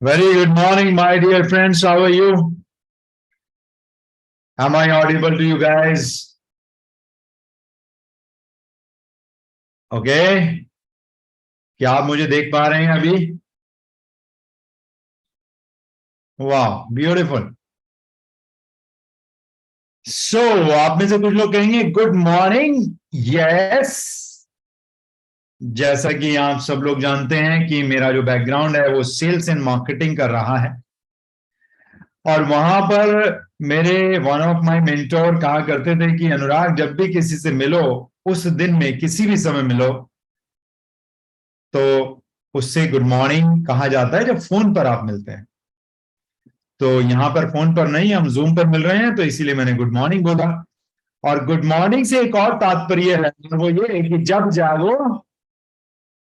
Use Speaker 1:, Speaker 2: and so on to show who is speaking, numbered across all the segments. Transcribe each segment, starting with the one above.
Speaker 1: Very good morning, my dear friends. How are you? Am I audible to you guys? Okay. क्या आप मुझे देख पा रहे हैं अभी? वाह, ब्यूटीफुल. सो आप में से कुछ लोग कहेंगे गुड मॉर्निंग. यस. जैसा कि आप सब लोग जानते हैं कि मेरा जो बैकग्राउंड है वो सेल्स एंड मार्केटिंग कर रहा है, और वहां पर मेरे वन ऑफ माय मेंटोर कहा करते थे कि अनुराग, जब भी किसी से मिलो, उस दिन में किसी भी समय मिलो, तो उससे गुड मॉर्निंग कहा जाता है जब फोन पर आप मिलते हैं. तो यहां पर फोन पर नहीं, हम जूम पर मिल रहे हैं, तो इसीलिए मैंने गुड मॉर्निंग बोला. और गुड मॉर्निंग से एक और तात्पर्य है, और वो ये है कि जब जागो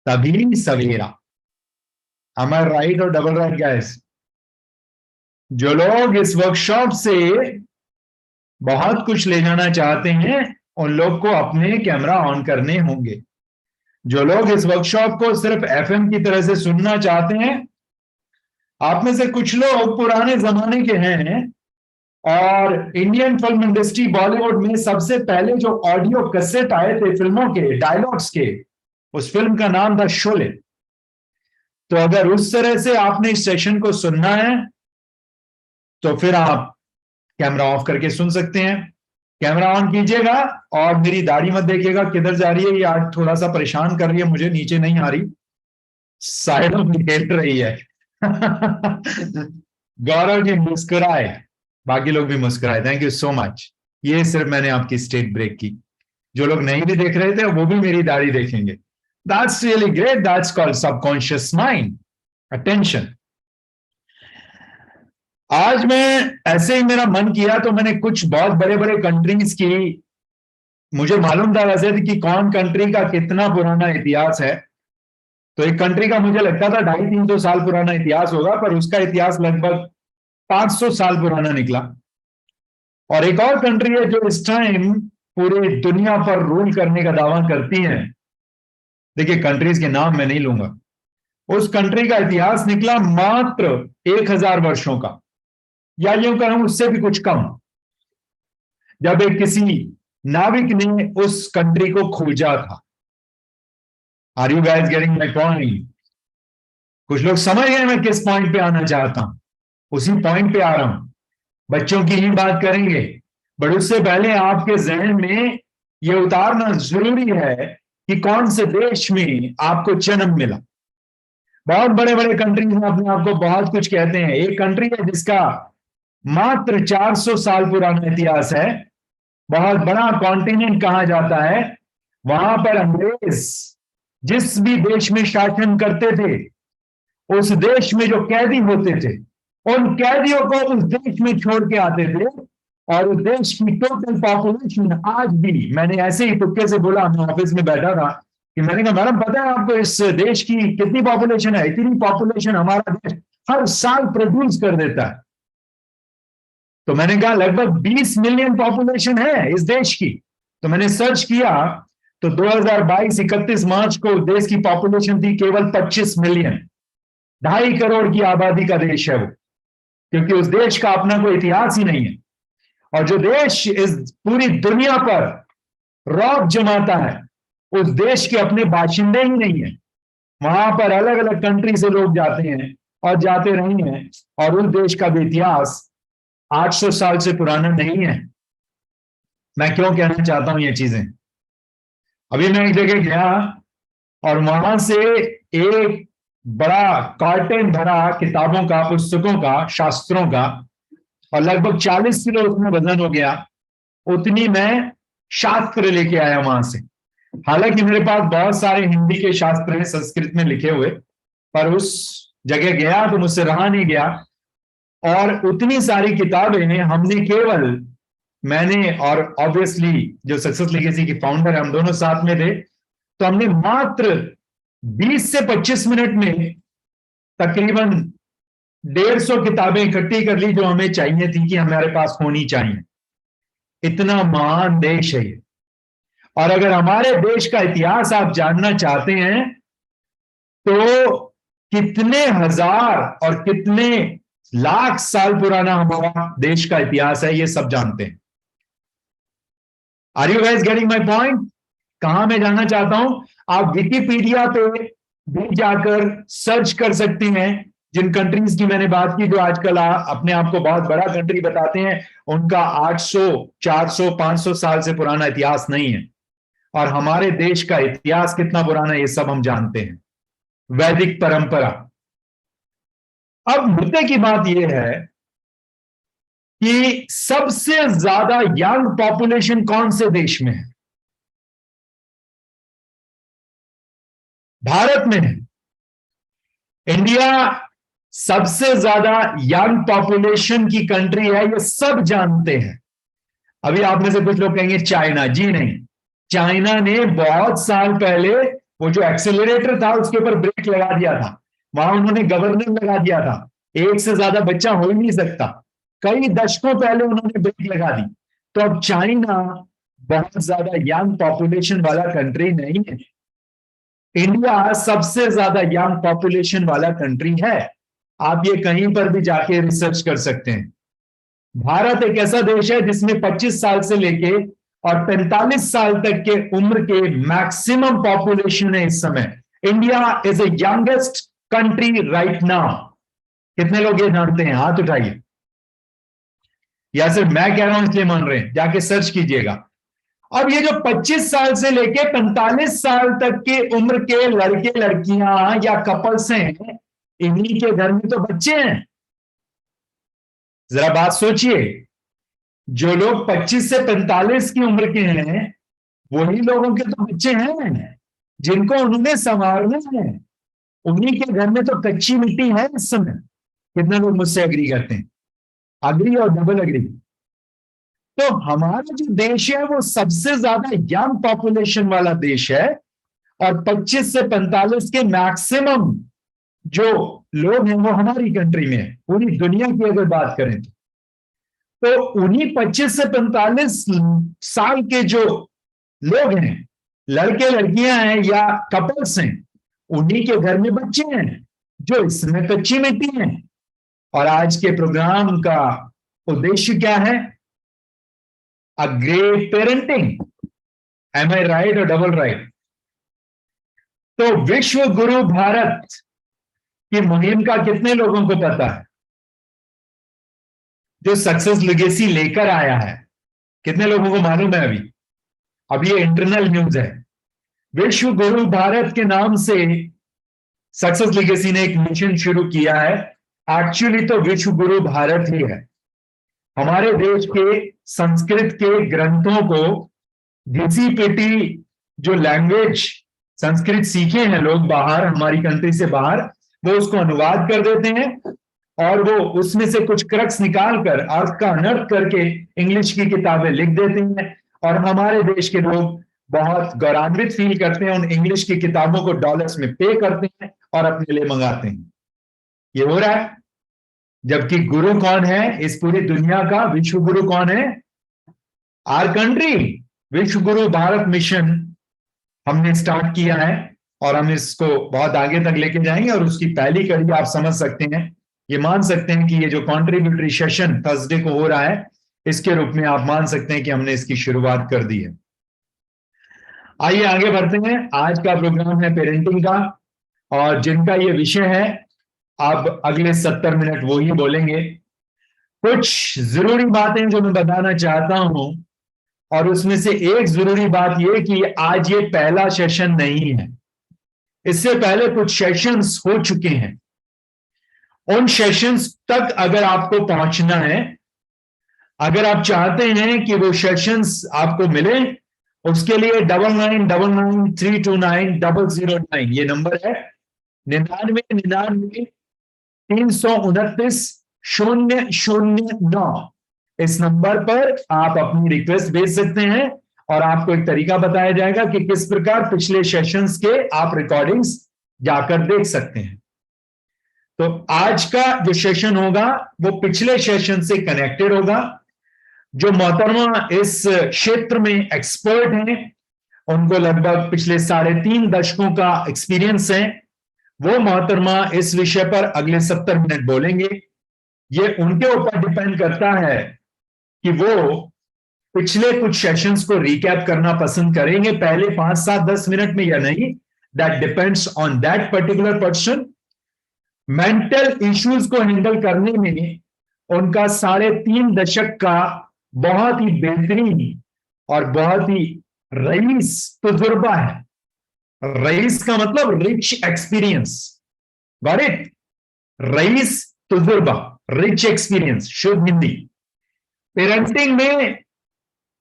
Speaker 1: तभी सवेरा. एम आई राइट और डबल राइट गाइस? जो लोग इस वर्कशॉप से बहुत कुछ ले जाना चाहते हैं, उन लोग को अपने कैमरा ऑन करने होंगे. जो लोग इस वर्कशॉप को सिर्फ एफएम की तरह से सुनना चाहते हैं, आप में से कुछ लोग पुराने जमाने के हैं, और इंडियन फिल्म इंडस्ट्री बॉलीवुड में सबसे पहले जो ऑडियो कैसेट आए थे फिल्मों के डायलॉग्स के, उस फिल्म का नाम था शोले. तो अगर उस तरह से आपने इस सेशन को सुनना है, तो फिर आप कैमरा ऑफ करके सुन सकते हैं. कैमरा ऑन कीजिएगा, और मेरी दाढ़ी मत देखिएगा किधर जा रही है. ये आज थोड़ा सा परेशान कर रही है, मुझे नीचे नहीं आ रही, साइडों में खेल रही है. गौरव जी मुस्कुराए, बाकी लोग भी मुस्कुराए. Thank you so much. ये सिर्फ मैंने आपकी स्टेट ब्रेक की. जो लोग नहीं भी देख रहे थे वो भी मेरी दाढ़ी देखेंगे. That's really great. That's called subconscious mind. Attention. आज मैं ऐसे ही मेरा मन किया, तो मैंने कुछ बहुत बड़े बड़े कंट्रीज की, मुझे मालूम था वैसे कि कौन कंट्री का कितना पुराना इतिहास है. तो एक कंट्री का मुझे लगता था 250-300 साल पुराना इतिहास होगा, पर उसका इतिहास लगभग 500 साल पुराना निकला. और एक और कंट्री है जो इस टाइम पूरे दुनिया पर रूल करने का दावा करती है. देखिए, कंट्रीज के नाम मैं नहीं लूंगा. उस कंट्री का इतिहास निकला मात्र 1000 वर्षों का, या यूं कहूं उससे भी कुछ कम, जब एक किसी नाविक ने उस कंट्री को खोजा था. Are you guys getting my point? कुछ लोग समझ गए मैं किस पॉइंट पे आना चाहता हूं. उसी पॉइंट पे आ रहा हूं. बच्चों की ही बात करेंगे, बट उससे पहले आपके जहन में यह उतारना जरूरी है कि कौन से देश में आपको जन्म मिला. बहुत बड़े बड़े कंट्रीज में अपने आप को बहुत कुछ कहते हैं. एक कंट्री है जिसका मात्र 400 साल पुराना इतिहास है, बहुत बड़ा कॉन्टिनेंट कहा जाता है. वहां पर अंग्रेज जिस भी देश में शासन करते थे, उस देश में जो कैदी होते थे, उन कैदियों को उस देश में छोड़ के आते थे. और उस देश की टोटल पॉपुलेशन आज भी, मैंने ऐसे ही तुक्के से बोला, मैं ऑफिस में बैठा था, कि मैंने कहा मैडम पता है आपको इस देश की कितनी पॉपुलेशन है? इतनी पॉपुलेशन हमारा देश हर साल प्रोड्यूस कर देता है. तो मैंने कहा लगभग 20 मिलियन पॉपुलेशन है इस देश की. तो मैंने सर्च किया, तो 2022 31 मार्च को देश की पॉपुलेशन थी केवल 25 मिलियन. 2.5 करोड़ की आबादी का देश है वो, क्योंकि उस देश का अपना कोई इतिहास ही नहीं है. और जो देश इस पूरी दुनिया पर रौब जमाता है, उस देश के अपने बाशिंदे ही नहीं है. वहां पर अलग अलग कंट्री से लोग जाते हैं और जाते रहे हैं, और उस देश का भी इतिहास 800 साल से पुराना नहीं है. मैं क्यों कहना चाहता हूं ये चीजें? अभी मैं एक जगह गया, और वहां से एक बड़ा कार्टन भरा किताबों का, पुस्तकों का, शास्त्रों का, और लगभग 40 किलो उसमें वजन हो गया. उतनी मैं शास्त्र लेके आया वहां से. हालांकि मेरे पास बहुत सारे हिंदी के शास्त्र हैं संस्कृत में लिखे हुए, पर उस जगह गया तो मुझसे रहा नहीं गया. और उतनी सारी किताबें हमने केवल, मैंने और ऑब्वियसली जो सक्सेस लेगेसी की फाउंडर है, हम दोनों साथ में थे, तो हमने मात्र 20 से 25 मिनट में तकरीबन 150 किताबें इकट्ठी कर ली, जो हमें चाहिए थी कि हमारे पास होनी चाहिए. इतना महान देश है ये. और अगर हमारे देश का इतिहास आप जानना चाहते हैं, तो कितने हजार और कितने लाख साल पुराना हमारा देश का इतिहास है, ये सब जानते हैं। Are you guys getting my point? कहां मैं जाना चाहता हूं, आप विकिपीडिया पे भी जाकर सर्च कर सकते हैं। जिन कंट्रीज की मैंने बात की जो आजकल अपने आप को बहुत बड़ा कंट्री बताते हैं, उनका 800, 400, 500 साल से पुराना इतिहास नहीं है। और हमारे देश का इतिहास कितना पुराना है ये सब हम जानते हैं, वैदिक परंपरा। अब मुद्दे की बात यह है कि सबसे ज्यादा यंग पॉपुलेशन कौन से देश में है? भारत में है। इंडिया सबसे ज्यादा यंग पॉपुलेशन की कंट्री है, ये सब जानते हैं। अभी आप में से कुछ लोग कहेंगे चाइना, जी नहीं, चाइना ने बहुत साल पहले वो जो एक्सेलरेटर था उसके ऊपर ब्रेक लगा दिया था, वहां उन्होंने गवर्नर लगा दिया था, एक से ज्यादा बच्चा हो ही नहीं सकता। कई दशकों पहले उन्होंने ब्रेक लगा दी। तो अब चाइना बहुत ज्यादा यंग पॉपुलेशन वाला कंट्री नहीं है, इंडिया सबसे ज्यादा यंग पॉपुलेशन वाला कंट्री है। आप ये कहीं पर भी जाके रिसर्च कर सकते हैं। भारत एक ऐसा देश है जिसमें 25 साल से लेके और 45 साल तक के उम्र के मैक्सिमम पॉपुलेशन है इस समय। India is a youngest country right now. कितने लोग ये जानते हैं? हाथ उठाइए। या सिर्फ मैं कह रहा हूं इसलिए मान रहे हैं? जाके सर्च कीजिएगा। अब ये जो 25 साल से लेके 45 साल तक के उम्र के लड़के लड़कियां या कपल्स हैं, इन्हीं के घर में तो बच्चे हैं। जरा बात सोचिए, जो लोग 25 से 45 की उम्र के हैं वही लोगों के तो बच्चे हैं जिनको उन्होंने संभालना है। उन्हीं के घर में तो कच्ची मिट्टी है इस समय। कितने लोग मुझसे एग्री करते हैं? अग्री और डबल अग्री। तो हमारा जो देश है वो सबसे ज्यादा यंग पॉपुलेशन वाला देश है, और 25 से 45 के मैक्सिमम जो लोग हैं वो हमारी कंट्री में है। पूरी दुनिया की अगर बात करें तो उन्हीं 25 से 45 साल के जो लोग हैं, लड़के लड़कियां हैं या कपल्स हैं, उन्हीं के घर में बच्चे हैं जो इसमें कच्ची मिट्टी हैं। और आज के प्रोग्राम का उद्देश्य क्या है? A great parenting. Am I right और डबल राइट? तो विश्व गुरु भारत की मुहिम का कितने लोगों को पता है? जो सक्सेस लेगेसी लेकर आया है, कितने लोगों को मालूम है? अभी ये इंटरनल न्यूज है। विश्व गुरु भारत के नाम से सक्सेस लेगेसी ने एक मिशन शुरू किया है। एक्चुअली तो विश्व गुरु भारत ही है। हमारे देश के संस्कृत के ग्रंथों को घिसी पिटी जो लैंग्वेज संस्कृत सीखे हैं लोग बाहर, हमारी कंट्री से बाहर, वो उसको अनुवाद कर देते हैं और वो उसमें से कुछ क्रक्स निकाल कर अर्थ का अनर्थ करके इंग्लिश की किताबें लिख देते हैं। और हमारे देश के लोग बहुत गौरवान्वित फील करते हैं, उन इंग्लिश की किताबों को डॉलर्स में पे करते हैं और अपने लिए मंगाते हैं। ये हो रहा है। जबकि गुरु कौन है इस पूरी दुनिया का? विश्व गुरु कौन है? Our country. विश्व गुरु भारत मिशन हमने स्टार्ट किया है और हम इसको बहुत आगे तक लेके जाएंगे। और उसकी पहली कड़ी आप समझ सकते हैं, ये मान सकते हैं कि ये जो कॉन्ट्रीब्यूटरी सेशन थर्सडे को हो रहा है, इसके रूप में आप मान सकते हैं कि हमने इसकी शुरुआत कर दी है। आइए आगे बढ़ते हैं। आज का प्रोग्राम है पेरेंटिंग का, और जिनका ये विषय है अब अगले 70 मिनट वो ही बोलेंगे। कुछ जरूरी बातें जो मैं बताना चाहता हूं, और उसमें से एक जरूरी बात यह कि आज ये पहला सेशन नहीं है, इससे पहले कुछ सेशंस हो चुके हैं। उन सेशंस तक अगर आपको पहुंचना है, अगर आप चाहते हैं कि वो सेशंस आपको मिले, उसके लिए 9999329009 ये नंबर है। 9999393009 इस नंबर पर आप अपनी रिक्वेस्ट भेज सकते हैं और आपको एक तरीका बताया जाएगा कि किस प्रकार पिछले सेशंस के आप रिकॉर्डिंग्स जाकर देख सकते हैं। तो आज का जो सेशन होगा वो पिछले सेशन से कनेक्टेड होगा। जो मोहतरमा इस क्षेत्र में एक्सपर्ट हैं, उनको लगभग पिछले 3.5 दशकों का एक्सपीरियंस है, वो मोहतरमा इस विषय पर अगले 70 मिनट बोलेंगे। ये उनके ऊपर डिपेंड करता है कि वो पिछले कुछ सेशंस को रिकैप करना पसंद करेंगे पहले 5, 7, 10 मिनट में या नहीं। That depends on that particular person. Mental issues को हैंडल करने में उनका 3.5 दशक का बहुत ही बेहतरीन और बहुत ही रईस तजुर्बा है। रईस का मतलब रिच एक्सपीरियंस। Got it? रईस तजुर्बा, रिच एक्सपीरियंस, शुद्ध हिंदी। पेरेंटिंग में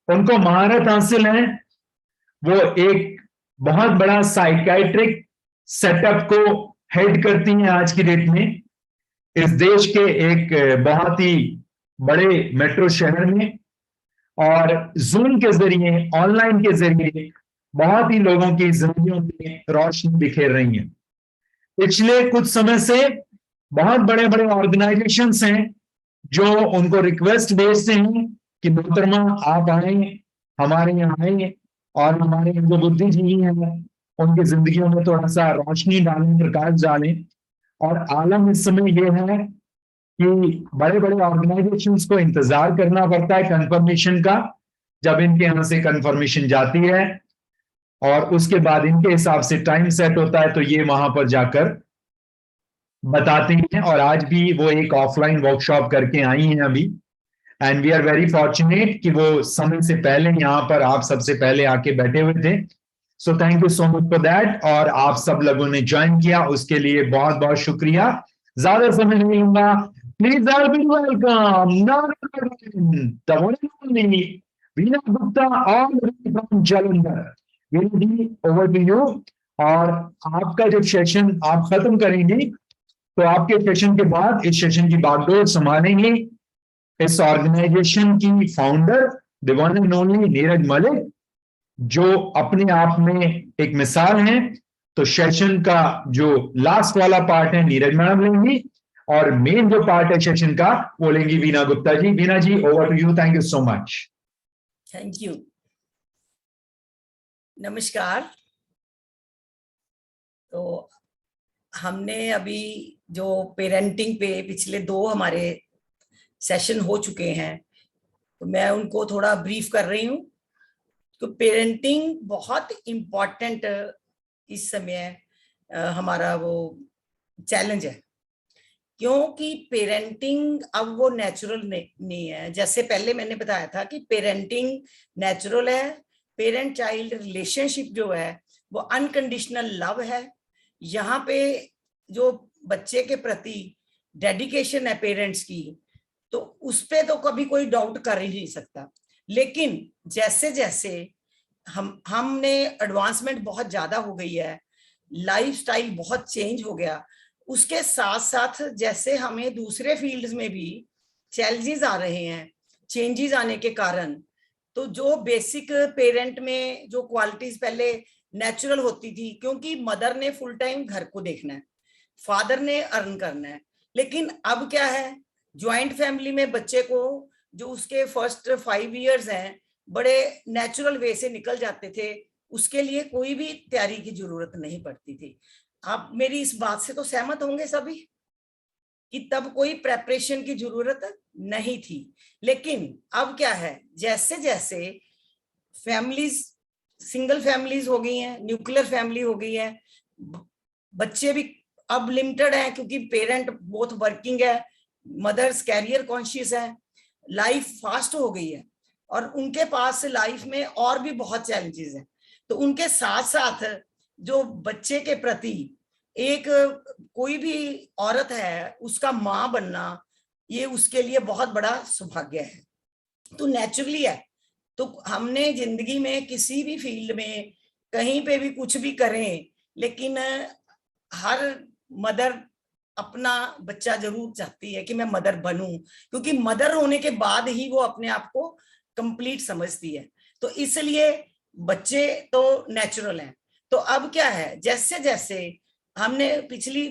Speaker 1: उनको महारत हासिल है। वो एक बहुत बड़ा साइकाइट्रिक सेटअप को हेड करती हैं आज की डेट में, इस देश के एक बहुत ही बड़े मेट्रो शहर में, और जूम के जरिए, ऑनलाइन के जरिए बहुत ही लोगों की जिंदगियों में रोशनी बिखेर रही है। पिछले कुछ समय से बहुत बड़े बड़े ऑर्गेनाइजेशंस हैं जो उनको रिक्वेस्ट भेजते हैं कि मोहतरमा आप आए, हमारे यहाँ आए, और हमारे जो बुद्धिजीवी हैं उनकी जिंदगियों में थोड़ा सा रोशनी डालें, प्रकाश डालें। और आलम इस समय ये है कि बड़े बड़े ऑर्गेनाइजेशंस को इंतजार करना पड़ता है कंफर्मेशन का। जब इनके यहाँ से कंफर्मेशन जाती है और उसके बाद इनके हिसाब से टाइम सेट होता है, तो ये वहां पर जाकर बताते हैं। और आज भी वो एक ऑफलाइन वर्कशॉप करके आई हैं अभी, and we are very fortunate कि वो समय से पहले यहाँ पर आप सबसे पहले आके बैठे हुए थे। सो thank you so much for that. और आप सब लोगों ने ज्वाइन किया उसके लिए बहुत बहुत शुक्रिया। ज्यादा समय नहीं लूंगा। Please are be welcome Veena Gupta all from Jalandhar. Veena ji, over to you. और आपका जब सेशन आप खत्म करेंगी तो आपके सेशन के बाद इस सेशन की बागडोर संभालेंगी इस ऑर्गेनाइजेशन की founder, the one and only Neeraj Malik, जो अपने आप में एक मिसाल है। तो सेशन का जो लास्ट वाला पार्ट है नीरज मैडम लेंगी, और मेन जो पार्ट है सेशन का वो लेंगी Veena Gupta ji. Veena ji, over to you. Thank you so much.
Speaker 2: Thank you. नमस्कार। तो हमने अभी जो पेरेंटिंग पे पिछले 2 हमारे सेशन हो चुके हैं, तो मैं उनको थोड़ा ब्रीफ कर रही हूँ। तो पेरेंटिंग बहुत इम्पोर्टेंट इस समय हमारा वो चैलेंज है, क्योंकि पेरेंटिंग अब वो नेचुरल नहीं है। जैसे पहले मैंने बताया था कि पेरेंटिंग नेचुरल है, पेरेंट चाइल्ड रिलेशनशिप जो है वो अनकंडीशनल लव है। यहाँ पे जो बच्चे के प्रति डेडिकेशन है पेरेंट्स की, तो उस पे तो कभी कोई डाउट कर ही नहीं सकता। लेकिन जैसे जैसे हमने एडवांसमेंट बहुत ज्यादा हो गई है, लाइफस्टाइल बहुत चेंज हो गया, उसके साथ साथ जैसे हमें दूसरे फील्ड्स में भी चैलेंजेस आ रहे हैं, चेंजेस आने के कारण, तो जो बेसिक पेरेंट में जो क्वालिटीज पहले नेचुरल होती थी, क्योंकि मदर ने फुल टाइम घर को देखना है, फादर ने अर्न करना है। लेकिन अब क्या है, ज्वाइंट फैमिली में बच्चे को जो उसके फर्स्ट 5 इयर्स हैं बड़े नेचुरल वे से निकल जाते थे, उसके लिए कोई भी तैयारी की जरूरत नहीं पड़ती थी। आप मेरी इस बात से तो सहमत होंगे सभी कि तब कोई प्रेपरेशन की जरूरत नहीं थी। लेकिन अब क्या है, जैसे जैसे फैमिलीज सिंगल फैमिलीज हो गई हैं, न्यूक्लियर फैमिली हो गई है, बच्चे भी अब लिमिटेड है क्योंकि पेरेंट बोथ वर्किंग है, मदर्स कैरियर कॉन्शियस है, लाइफ फास्ट हो गई है और उनके पास लाइफ में और भी बहुत चैलेंजेस हैं। तो उनके साथ साथ जो बच्चे के प्रति एक कोई भी औरत है उसका माँ बनना, ये उसके लिए बहुत बड़ा सौभाग्य है। तो नेचुरली है। तो हमने जिंदगी में किसी भी फील्ड में कहीं पे भी कुछ भी करें, लेकिन हर मदर अपना बच्चा जरूर चाहती है कि मैं मदर बनूं, क्योंकि मदर होने के बाद ही वो अपने आप को कंप्लीट समझती है। तो इसलिए बच्चे तो नेचुरल हैं। तो अब क्या है, जैसे जैसे हमने पिछली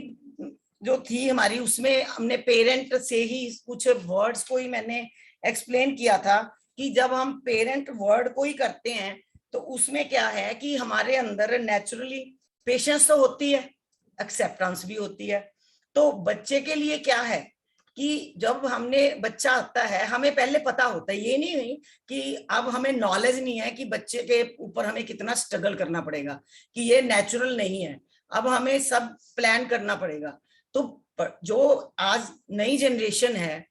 Speaker 2: जो थी हमारी उसमें हमने पेरेंट से ही कुछ वर्ड्स को ही मैंने एक्सप्लेन किया था कि जब हम पेरेंट वर्ड को ही करते हैं तो उसमें क्या है कि हमारे अंदर नेचुरली पेशेंस तो होती है, एक्सेप्टेंस भी होती है। तो बच्चे के लिए क्या है कि जब बच्चा आता है, हमें पहले पता होता है, ये नहीं कि अब हमें नॉलेज नहीं है कि बच्चे के ऊपर हमें कितना स्ट्रगल करना पड़ेगा, कि ये नेचुरल नहीं है, अब हमें सब प्लान करना पड़ेगा। तो जो आज नई जनरेशन है,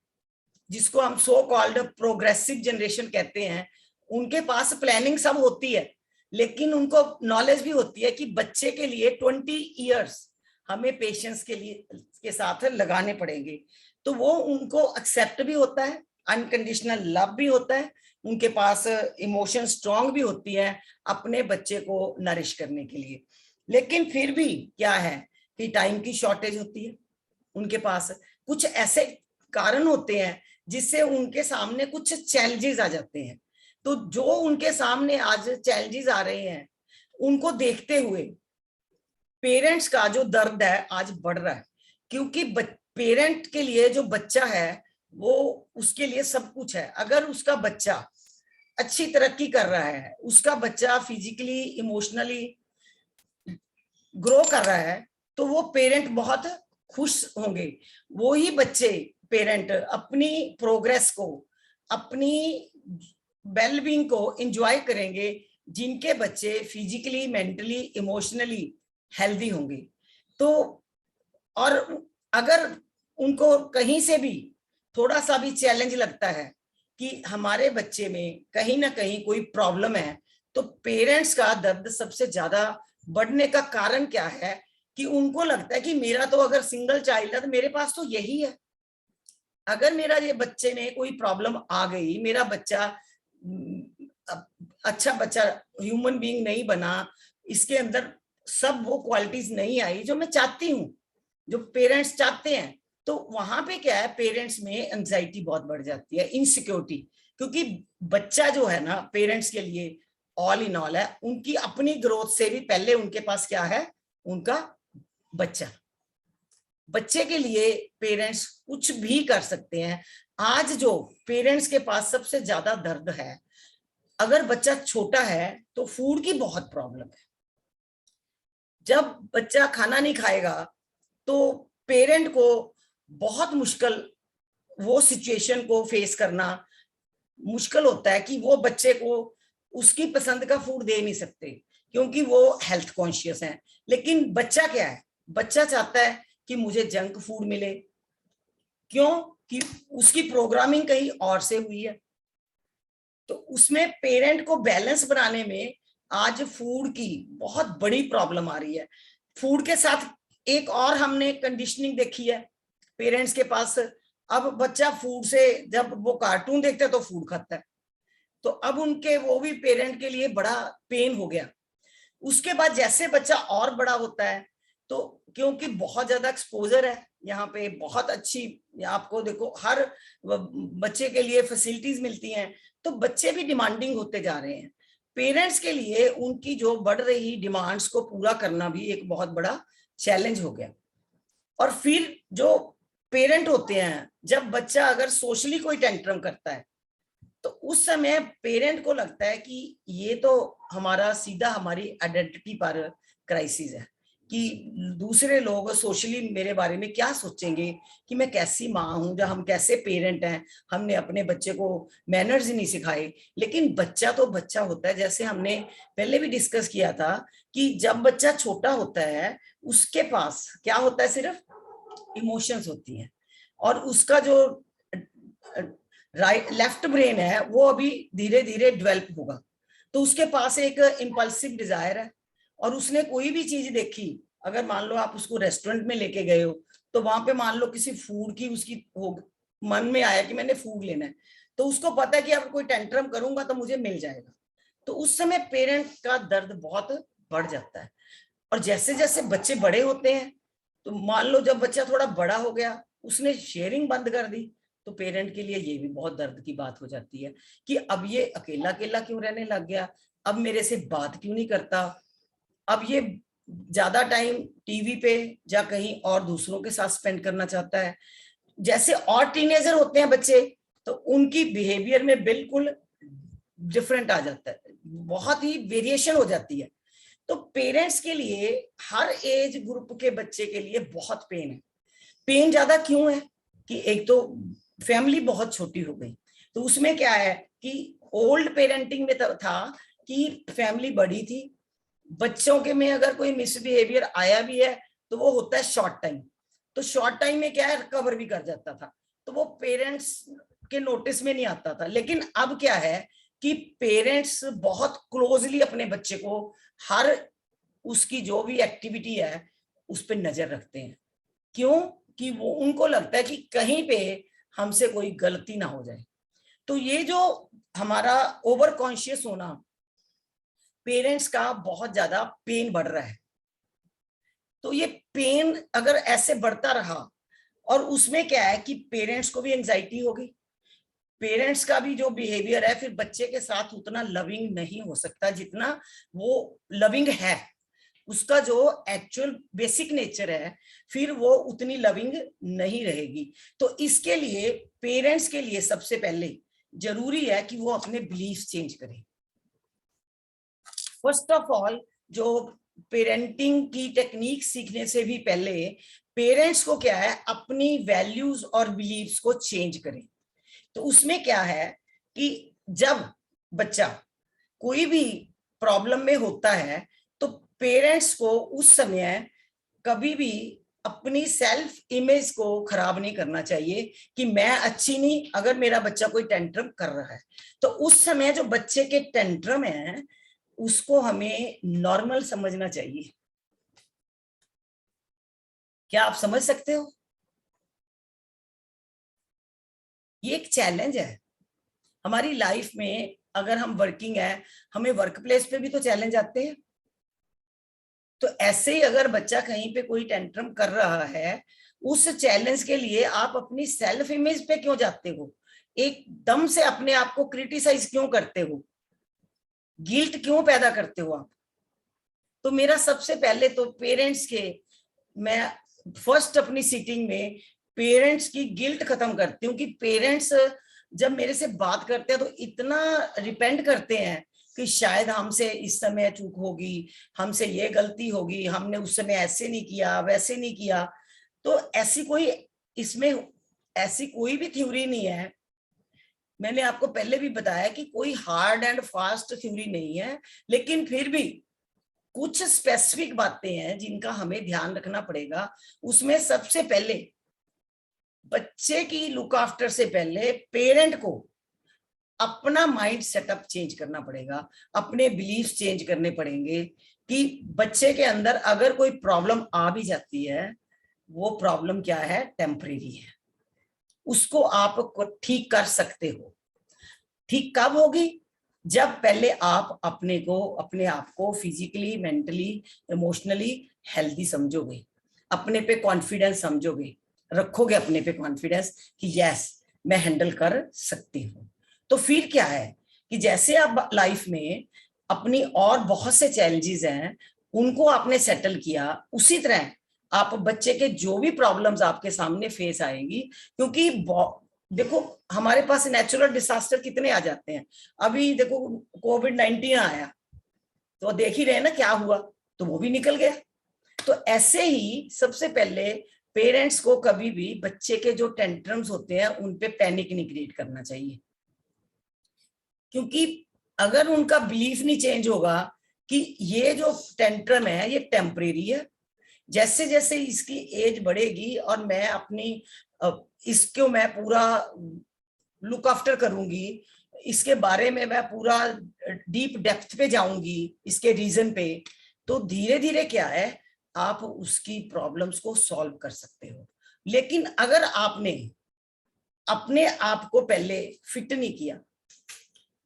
Speaker 2: जिसको हम सो कॉल्ड प्रोग्रेसिव जनरेशन कहते हैं, उनके पास प्लानिंग सब होती है, लेकिन उनको नॉलेज भी होती है कि बच्चे के लिए 20 इयर्स हमें पेशेंस के साथ लगाने पड़ेंगे। तो वो उनको एक्सेप्ट भी होता है, अनकंडीशनल लव भी होता है, उनके पास इमोशन स्ट्रांग भी होती है अपने बच्चे को नरिश करने के लिए। लेकिन फिर भी क्या है कि टाइम की शॉर्टेज होती है, उनके पास कुछ ऐसे कारण होते हैं जिससे उनके सामने कुछ चैलेंजेस आ जाते हैं। तो जो उनके सामने आज चैलेंजेस आ रहे हैं, उनको देखते हुए पेरेंट्स का जो दर्द है आज बढ़ रहा है, क्योंकि पेरेंट के लिए जो बच्चा है वो उसके लिए सब कुछ है। अगर उसका बच्चा अच्छी तरक्की कर रहा है, उसका बच्चा फिजिकली इमोशनली ग्रो कर रहा है, तो वो पेरेंट बहुत खुश होंगे। वो ही बच्चे पेरेंट अपनी प्रोग्रेस को, अपनी वेलबींग को एंजॉय करेंगे जिनके बच्चे फिजिकली, मेंटली, इमोशनली हेल्दी होंगे। तो और अगर उनको कहीं से भी थोड़ा सा भी चैलेंज लगता है कि हमारे बच्चे में कहीं ना कहीं कोई प्रॉब्लम है, तो पेरेंट्स का दर्द सबसे ज्यादा बढ़ने का कारण क्या है कि उनको लगता है कि मेरा तो अगर सिंगल चाइल्ड है तो मेरे पास तो यही है। अगर मेरा ये बच्चे में कोई प्रॉब्लम आ गई, मेरा बच्चा अच्छा बच्चा ह्यूमन बीइंग नहीं बना, इसके अंदर सब वो क्वालिटीज नहीं आई जो मैं चाहती हूँ, जो पेरेंट्स चाहते हैं, तो वहां पे क्या है, पेरेंट्स में एंजाइटी बहुत बढ़ जाती है, इनसिक्योरिटी। क्योंकि बच्चा जो है ना पेरेंट्स के लिए ऑल इन ऑल है, उनकी अपनी ग्रोथ से भी पहले उनके पास क्या है, उनका बच्चा। बच्चे के लिए पेरेंट्स कुछ भी कर सकते हैं। आज जो पेरेंट्स के पास सबसे ज्यादा दर्द है, अगर बच्चा छोटा है तो फूड की बहुत प्रॉब्लम है। जब बच्चा खाना नहीं खाएगा तो पेरेंट को बहुत मुश्किल, वो सिचुएशन को फेस करना मुश्किल होता है कि वो बच्चे को उसकी पसंद का फूड दे नहीं सकते, क्योंकि वो हेल्थ कॉन्शियस है। लेकिन बच्चा क्या है, बच्चा चाहता है कि मुझे जंक फूड मिले, क्यों कि उसकी प्रोग्रामिंग कहीं और से हुई है। तो उसमें पेरेंट को बैलेंस बनाने में आज फूड की बहुत बड़ी प्रॉब्लम आ रही है। फूड के साथ एक और हमने कंडीशनिंग देखी है पेरेंट्स के पास। अब बच्चा फूड से, जब वो कार्टून देखता है तो फूड खाता है, तो अब उनके वो भी पेरेंट के लिए बड़ा पेन हो गया। उसके बाद जैसे बच्चा और बड़ा होता है, तो क्योंकि बहुत ज्यादा एक्सपोजर है यहाँ पे, बहुत अच्छी आपको देखो हर बच्चे के लिए फैसिलिटीज मिलती हैं, तो बच्चे भी डिमांडिंग होते जा रहे हैं। पेरेंट्स के लिए उनकी जो बढ़ रही डिमांड्स को पूरा करना भी एक बहुत बड़ा चैलेंज हो गया। और फिर जो पेरेंट होते हैं, जब बच्चा अगर सोशली कोई टेंट्रम करता है, तो उस समय पेरेंट को लगता है कि ये तो हमारा सीधा हमारी आइडेंटिटी पर क्राइसिस है, कि दूसरे लोग सोशली मेरे बारे में क्या सोचेंगे, कि मैं कैसी माँ हूं, जब हम कैसे पेरेंट हैं, हमने अपने बच्चे को मैनर्स ही नहीं सिखाए। लेकिन बच्चा तो बच्चा होता है, जैसे हमने पहले भी डिस्कस किया था कि जब बच्चा छोटा होता है उसके पास क्या होता है, सिर्फ इमोशंस होती हैं, और उसका जो लेफ्ट ब्रेन है वो अभी धीरे धीरे डेवलप होगा। तो उसके पास एक इंपल्सिव डिजायर है, और उसने कोई भी चीज देखी, अगर मान लो आप उसको रेस्टोरेंट में लेके गए हो, तो वहां पे मान लो किसी फूड की उसकी हो मन में आया कि मैंने फूड लेना है, तो उसको पता है कि अब कोई टेंट्रम करूंगा तो मुझे मिल जाएगा। तो उस समय पेरेंट का दर्द बहुत बढ़ जाता है। और जैसे जैसे बच्चे बड़े होते हैं, तो मान लो जब बच्चा थोड़ा बड़ा हो गया, उसने शेयरिंग बंद कर दी, तो पेरेंट के लिए ये भी बहुत दर्द की बात हो जाती है कि अब ये अकेला अकेला क्यों रहने लग गया, अब मेरे से बात क्यों नहीं करता, अब ये ज्यादा टाइम टीवी पे या कहीं और दूसरों के साथ स्पेंड करना चाहता है। जैसे और टीनेजर होते हैं बच्चे, तो उनकी बिहेवियर में बिल्कुल डिफरेंट आ जाता है, बहुत ही वेरिएशन हो जाती है। तो पेरेंट्स के लिए हर एज ग्रुप के बच्चे के लिए बहुत पेन है। पेन ज्यादा क्यों है कि एक तो फैमिली बहुत छोटी हो गई, तो उसमें क्या है कि ओल्ड पेरेंटिंग में था कि फैमिली बड़ी थी, बच्चों के में अगर कोई मिसबिहेवियर आया भी है तो वो होता है शॉर्ट टाइम, तो शॉर्ट टाइम में क्या है रिकवर भी कर जाता था, तो वो पेरेंट्स के नोटिस में नहीं आता था। लेकिन अब क्या है कि पेरेंट्स बहुत क्लोजली अपने बच्चे को हर उसकी जो भी एक्टिविटी है उस पर नजर रखते हैं। क्यों कि वो उनको लगता है कि कहीं पे हमसे कोई गलती ना हो जाए। तो ये जो हमारा ओवर कॉन्शियस होना, पेरेंट्स का बहुत ज्यादा पेन बढ़ रहा है। तो ये पेन अगर ऐसे बढ़ता रहा, और उसमें क्या है कि पेरेंट्स को भी एंजाइटी होगी, पेरेंट्स का भी जो बिहेवियर है फिर बच्चे के साथ उतना लविंग नहीं हो सकता जितना वो लविंग है, उसका जो एक्चुअल बेसिक नेचर है फिर वो उतनी लविंग नहीं रहेगी। तो इसके लिए पेरेंट्स के लिए सबसे पहले जरूरी है कि वो अपने बिलीफ चेंज करें। फर्स्ट ऑफ ऑल, जो पेरेंटिंग की टेक्निक सीखने से भी पहले पेरेंट्स को क्या है अपनी वैल्यूज और बिलीव्स को चेंज करें। तो उसमें क्या है कि जब बच्चा कोई भी प्रॉब्लम में होता है तो पेरेंट्स को उस समय कभी भी अपनी सेल्फ इमेज को खराब नहीं करना चाहिए कि मैं अच्छी नहीं अगर मेरा बच्चा कोई टेंट्रम कर रहा है। तो उस समय जो बच्चे के टेंट्रम है उसको हमें नॉर्मल समझना चाहिए। क्या आप समझ सकते हो? ये एक चैलेंज है हमारी लाइफ में। अगर हम वर्किंग है, हमें वर्क प्लेस पे भी तो चैलेंज आते हैं। तो ऐसे ही अगर बच्चा कहीं पे कोई टेंट्रम कर रहा है, उस चैलेंज के लिए आप अपनी सेल्फ इमेज पे क्यों जाते हो? एकदम से अपने आप को क्रिटिसाइज क्यों करते हो? गिल्ट क्यों पैदा करते हो आप? तो मेरा सबसे पहले तो पेरेंट्स के, मैं फर्स्ट अपनी सीटिंग में पेरेंट्स की गिल्ट खत्म करती हूँ कि पेरेंट्स जब मेरे से बात करते हैं तो इतना रिपेंट करते हैं कि शायद हमसे इस समय चूक होगी, हमसे ये गलती होगी, हमने उस समय ऐसे नहीं किया वैसे नहीं किया। तो ऐसी कोई इसमें ऐसी कोई भी थ्योरी नहीं है। मैंने आपको पहले भी बताया कि कोई हार्ड एंड फास्ट थ्योरी नहीं है, लेकिन फिर भी कुछ स्पेसिफिक बातें हैं जिनका हमें ध्यान रखना पड़ेगा। उसमें सबसे पहले बच्चे की लुक आफ्टर से पहले पेरेंट को अपना माइंड सेटअप चेंज करना पड़ेगा, अपने बिलीफ चेंज करने पड़ेंगे कि बच्चे के अंदर अगर कोई प्रॉब्लम आ भी जाती है वो प्रॉब्लम क्या है, टेम्परेरी है, उसको आप ठीक कर सकते हो। ठीक कब होगी? जब पहले आप अपने आप को फिजिकली, मेंटली, इमोशनली हेल्दी समझोगे, अपने पे कॉन्फिडेंस समझोगे, रखोगे अपने पे कॉन्फिडेंस कि यस मैं हैंडल कर सकती हूँ। तो फिर क्या है कि जैसे आप लाइफ में अपनी और बहुत से चैलेंजेस हैं उनको आपने सेटल किया, उसी तरह आप बच्चे के जो भी प्रॉब्लम्स आपके सामने फेस आएंगी, क्योंकि देखो हमारे पास नेचुरल डिजास्टर कितने आ जाते हैं। अभी देखो कोविड-19 आया तो देख ही रहे ना क्या हुआ, तो वो भी निकल गया। तो ऐसे ही सबसे पहले पेरेंट्स को कभी भी बच्चे के जो टेंट्रम्स होते हैं उन पे पैनिक नहीं क्रिएट करना चाहिए, क्योंकि अगर उनका बिलीफ नहीं चेंज होगा कि ये जो टेंट्रम है ये टेम्परेरी है, जैसे जैसे इसकी एज बढ़ेगी और मैं अपनी इसको मैं पूरा लुक आफ्टर करूंगी, इसके बारे में मैं पूरा डीप डेप्थ पे जाऊंगी इसके रीजन पे, तो धीरे धीरे क्या है आप उसकी प्रॉब्लम्स को सॉल्व कर सकते हो। लेकिन अगर आपने अपने आप को पहले फिट नहीं किया,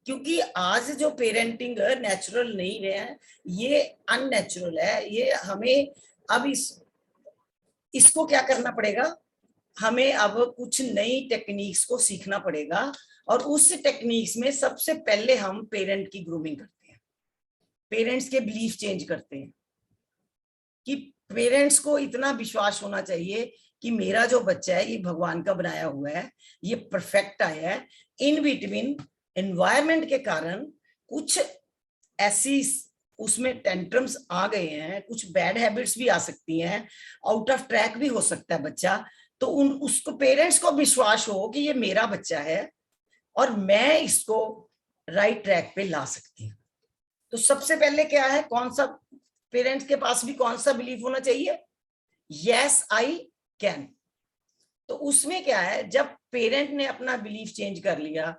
Speaker 2: क्योंकि आज जो पेरेंटिंग नेचुरल नहीं है, ये अननेचुरल है, ये हमें अब इसको क्या करना पड़ेगा, हमें अब कुछ नई टेक्निक्स को सीखना पड़ेगा। और उस टेक्निक्स में सबसे पहले हम पेरेंट की ग्रूमिंग करते हैं, पेरेंट्स के बिलीफ चेंज करते हैं कि पेरेंट्स को इतना विश्वास होना चाहिए कि मेरा जो बच्चा है ये भगवान का बनाया हुआ है, ये परफेक्ट आया है। इन बिटवीन एनवायरमेंट के कारण कुछ ऐसी उसमें टेंट्रम्स आ गए हैं, कुछ बैड हैबिट्स भी आ सकती हैं, आउट ऑफ ट्रैक भी हो सकता है बच्चा, तो उसको पेरेंट्स को विश्वास हो कि ये मेरा बच्चा है और मैं इसको राइट ट्रैक पे ला सकती हूँ। तो सबसे पहले क्या है, कौन सा पेरेंट्स के पास भी कौन सा बिलीफ होना चाहिए, यस आई कैन। तो उसमें क्या है, जब पेरेंट ने अपना बिलीफ चेंज कर लिया,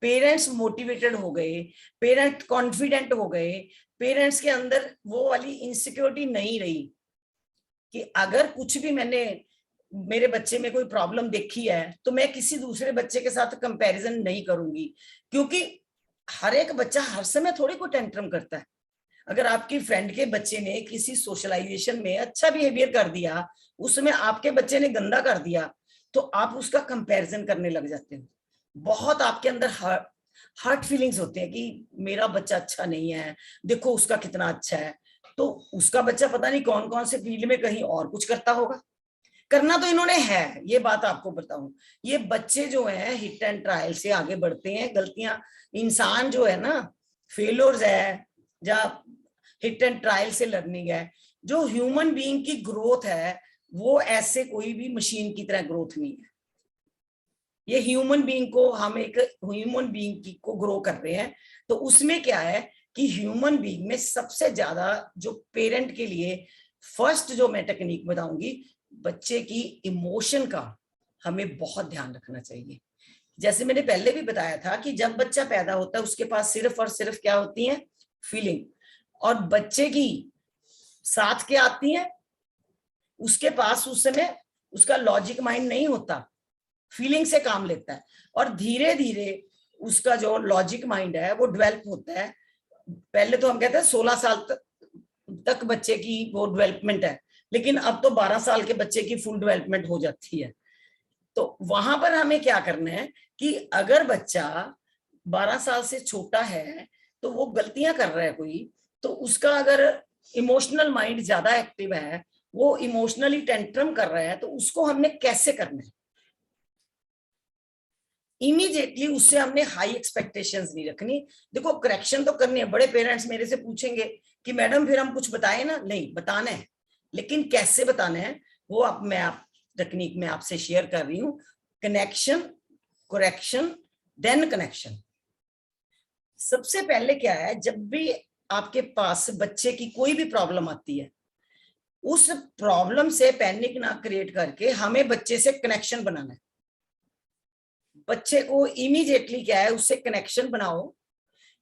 Speaker 2: पेरेंट्स मोटिवेटेड हो गए, पेरेंट कॉन्फिडेंट हो गए, पेरेंट्स के अंदर वो वाली इनसिक्योरिटी नहीं रही कि अगर कुछ भी मैंने मेरे बच्चे में कोई प्रॉब्लम देखी है तो मैं किसी दूसरे बच्चे के साथ कंपैरिजन नहीं करूंगी, क्योंकि हर एक बच्चा हर समय थोड़ी को टेंट्रम करता है। अगर आपकी फ्रेंड के बच्चे ने किसी सोशलाइजेशन में अच्छा बिहेवियर कर दिया, उसमें आपके बच्चे ने गंदा कर दिया, तो आप उसका कंपैरिजन करने लग जाते हो। बहुत आपके अंदर हर्ट फीलिंग्स होते हैं कि मेरा बच्चा अच्छा नहीं है, देखो उसका कितना अच्छा है। तो उसका बच्चा पता नहीं कौन कौन से फील्ड में कहीं और कुछ करता होगा, करना तो इन्होंने है, ये बात आपको बताऊं। ये बच्चे जो हैं हिट एंड ट्रायल से आगे बढ़ते हैं, गलतियां इंसान जो है ना फेलियर्स है या हिट एंड ट्रायल से लर्निंग है। जो ह्यूमन बीइंग की ग्रोथ है वो ऐसे कोई भी मशीन की तरह ग्रोथ नहीं है। ये ह्यूमन बीइंग को, हम एक ह्यूमन बीइंग की को ग्रो कर रहे हैं। तो उसमें क्या है कि ह्यूमन बीइंग में सबसे ज्यादा जो पेरेंट के लिए फर्स्ट जो मैं टेक्निक बताऊंगी, बच्चे की इमोशन का हमें बहुत ध्यान रखना चाहिए। जैसे मैंने पहले भी बताया था कि जब बच्चा पैदा होता है उसके पास सिर्फ और सिर्फ क्या होती है, फीलिंग। और बच्चे की साथ क्या आती है, उसके पास उस समय उसका लॉजिक माइंड नहीं होता, फीलिंग से काम लेता है। और धीरे धीरे उसका जो लॉजिक माइंड है वो डेवलप होता है। पहले तो हम कहते हैं 16 साल तक बच्चे की वो डेवलपमेंट है, लेकिन अब तो 12 साल के बच्चे की फुल डेवलपमेंट हो जाती है। तो वहां पर हमें क्या करना है कि अगर बच्चा 12 साल से छोटा है तो वो गलतियां कर रहा है कोई, तो उसका अगर इमोशनल माइंड ज्यादा एक्टिव है, वो इमोशनली टेंट्रम कर रहा है, तो उसको हमने कैसे करना है। इमीडिएटली उससे हमने हाई एक्सपेक्टेशंस नहीं रखनी। देखो करेक्शन तो करनी है। बड़े पेरेंट्स मेरे से पूछेंगे कि मैडम फिर हम कुछ बताएं ना, नहीं बताना है, लेकिन कैसे बताना है वो अब मैं टेक्निक में आपसे शेयर कर रही हूँ। Connection, correction, then connection. सबसे पहले क्या है, जब भी आपके पास बच्चे की कोई भी प्रॉब्लम आती है, उस प्रॉब्लम से पैनिक ना क्रिएट करके हमें बच्चे से कनेक्शन बनाना है। बच्चे को इमीडिएटली क्या है, उससे कनेक्शन बनाओ,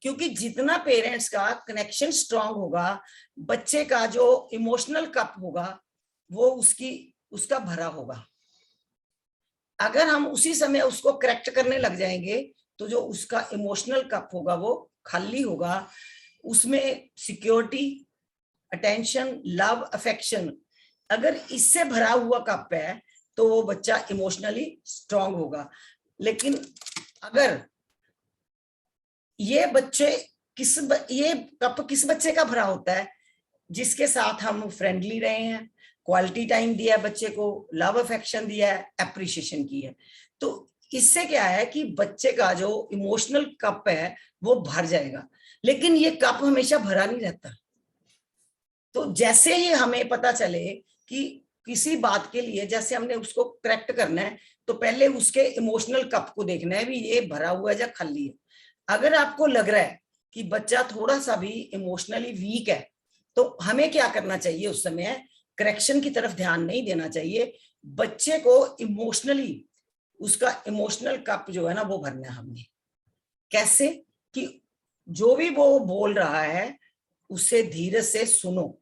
Speaker 2: क्योंकि जितना पेरेंट्स का कनेक्शन स्ट्रांग होगा, बच्चे का जो इमोशनल कप होगा वो उसका भरा होगा। अगर हम उसी समय उसको करेक्ट करने लग जाएंगे तो जो उसका इमोशनल कप होगा वो खाली होगा। उसमें सिक्योरिटी, अटेंशन, लव, अफेक्शन अगर इससे भरा हुआ कप है तो वो बच्चा इमोशनली स्ट्रांग होगा। लेकिन अगर ये कप किस बच्चे का भरा होता है, जिसके साथ हम फ्रेंडली रहे हैं, क्वालिटी टाइम दिया है बच्चे को, लव अफेक्शन दिया है, एप्रिशिएशन की है, तो इससे क्या है कि बच्चे का जो इमोशनल कप है वो भर जाएगा। लेकिन ये कप हमेशा भरा नहीं रहता। तो जैसे ही हमें पता चले कि किसी बात के लिए जैसे हमने उसको करेक्ट करना है, तो पहले उसके इमोशनल कप को देखना है भी ये भरा हुआ है या खाली है। अगर आपको लग रहा है कि बच्चा थोड़ा सा भी इमोशनली वीक है, तो हमें क्या करना चाहिए, उस समय करेक्शन की तरफ ध्यान नहीं देना चाहिए। बच्चे को इमोशनली उसका इमोशनल कप जो है ना वो भरना है हमने। कैसे कि जो भी वो बोल रहा है उसे धीरे से सुनो,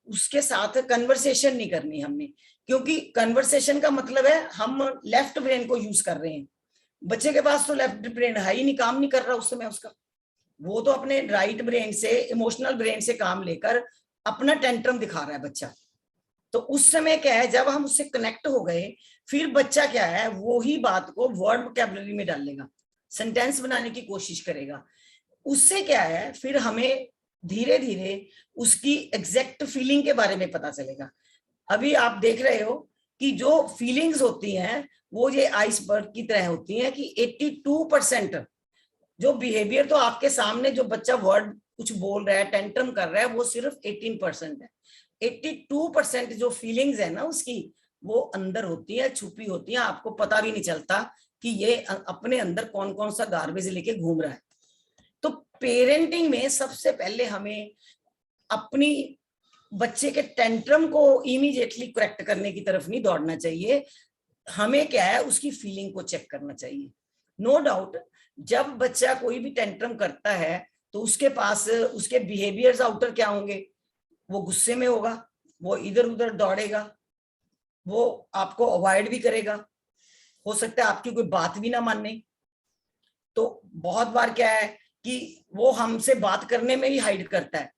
Speaker 2: उसके साथ कन्वर्सेशन नहीं करनी हमने, क्योंकि कन्वर्सेशन का मतलब है हम लेफ्ट ब्रेन को यूज कर रहे हैं। बच्चे के पास तो लेफ्ट ब्रेन है ही नहीं, काम नहीं कर रहा उस समय उसका। वो तो अपने राइट ब्रेन से, इमोशनल ब्रेन से काम लेकर अपना टेंट्रम दिखा रहा है बच्चा। तो उस समय क्या है, जब हम उससे कनेक्ट हो गए, फिर बच्चा क्या है वो ही बात को वर्ड वोकैबुलरी में डालेगा, सेंटेंस बनाने की कोशिश करेगा। उससे क्या है, फिर हमें धीरे धीरे उसकी एग्जैक्ट फीलिंग के बारे में पता चलेगा। अभी आप देख रहे हो कि जो फीलिंग्स होती हैं वो ये आइसबर्ग की तरह होती हैं कि 82% जो बिहेवियर तो आपके सामने जो बच्चा वर्ड कुछ बोल रहा है, टेंट्रम कर रहा है, वो सिर्फ 18% है। 82% जो फीलिंग्स है ना उसकी, वो अंदर होती है, छुपी होती है, आपको पता भी नहीं चलता कि ये अपने अंदर कौन कौन सा गार्बेज लेके घूम रहा है। तो पेरेंटिंग में सबसे पहले हमें अपनी बच्चे के टेंट्रम को इमीडिएटली करेक्ट करने की तरफ नहीं दौड़ना चाहिए, हमें क्या है उसकी फीलिंग को चेक करना चाहिए। नो डाउट जब बच्चा कोई भी टेंट्रम करता है तो उसके पास उसके बिहेवियर्स आउटर क्या होंगे, वो गुस्से में होगा, वो इधर उधर दौड़ेगा, वो आपको अवॉइड भी करेगा, हो सकता है आपकी कोई बात भी ना माने। तो बहुत बार क्या है कि वो हमसे बात करने में ही हाइड करता है।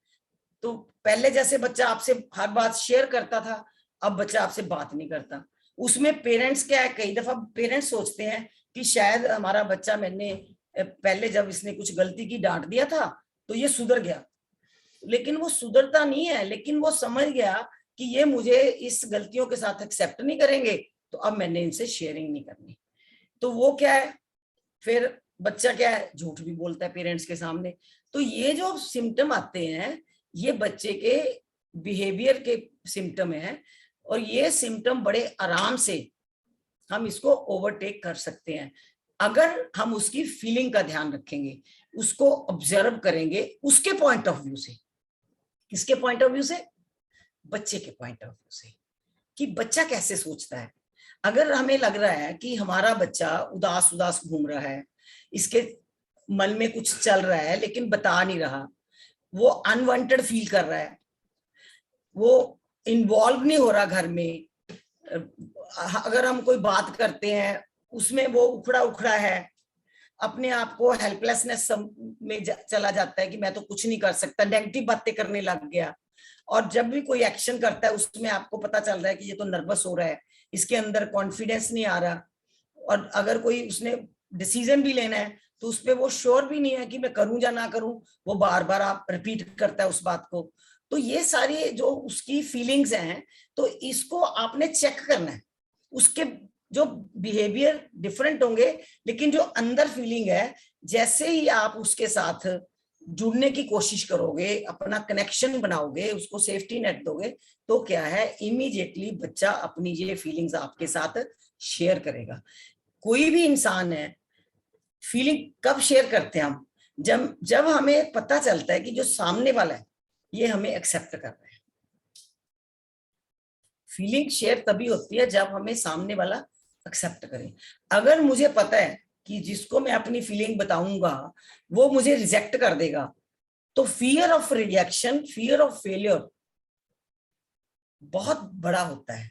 Speaker 2: तो पहले जैसे बच्चा आपसे हर बात शेयर करता था, अब बच्चा आपसे बात नहीं करता। उसमें पेरेंट्स क्या है, कई दफा पेरेंट्स सोचते हैं कि शायद हमारा बच्चा, मैंने पहले जब इसने कुछ गलती की डांट दिया था तो ये सुधर गया, लेकिन वो सुधरता नहीं है, लेकिन वो समझ गया कि ये मुझे इस गलतियों के साथ एक्सेप्ट नहीं करेंगे, तो अब मैंने इनसे शेयरिंग नहीं करनी। तो वो क्या है, फिर बच्चा क्या है, झूठ भी बोलता है पेरेंट्स के सामने। तो ये जो सिम्टम आते हैं ये बच्चे के बिहेवियर के सिम्टम है, और ये सिम्टम बड़े आराम से हम इसको ओवरटेक कर सकते हैं अगर हम उसकी फीलिंग का ध्यान रखेंगे, उसको ऑब्जर्व करेंगे उसके पॉइंट ऑफ व्यू से। किसके पॉइंट ऑफ व्यू से? बच्चे के पॉइंट ऑफ व्यू से, कि बच्चा कैसे सोचता है। अगर हमें लग रहा है कि हमारा बच्चा उदास उदास घूम रहा है, इसके मन में कुछ चल रहा है लेकिन बता नहीं रहा, वो अनवांटेड फील कर रहा है, वो इन्वॉल्व नहीं हो रहा घर में, अगर हम कोई बात करते हैं उसमें वो उखड़ा उखड़ा है, अपने आप को हेल्पलेसनेस में चला जाता है कि मैं तो कुछ नहीं कर सकता, नेगेटिव बातें करने लग गया, और जब भी कोई एक्शन करता है उसमें आपको पता चल रहा है कि ये तो नर्वस हो रहा है, इसके अंदर कॉन्फिडेंस नहीं आ रहा, और अगर कोई उसने डिसीजन भी लेना है तो उस पर वो श्योर भी नहीं है कि मैं करूं या ना करूं, वो बार बार आप रिपीट करता है उस बात को। तो ये सारी जो उसकी फीलिंग्स हैं, तो इसको आपने चेक करना है। उसके जो बिहेवियर डिफरेंट होंगे, लेकिन जो अंदर फीलिंग है, जैसे ही आप उसके साथ जुड़ने की कोशिश करोगे, अपना कनेक्शन बनाओगे, उसको सेफ्टी नेट दोगे, तो क्या है, इमीडिएटली बच्चा अपनी ये फीलिंग्स आपके साथ शेयर करेगा। कोई भी इंसान है, फीलिंग कब शेयर करते हैं हम? जब हमें पता चलता है कि जो सामने वाला है ये हमें एक्सेप्ट कर रहा है। फीलिंग शेयर तभी होती है जब हमें सामने वाला एक्सेप्ट करे। अगर मुझे पता है कि जिसको मैं अपनी फीलिंग बताऊंगा वो मुझे रिजेक्ट कर देगा, तो fear of rejection, fear of failure बहुत बड़ा होता है।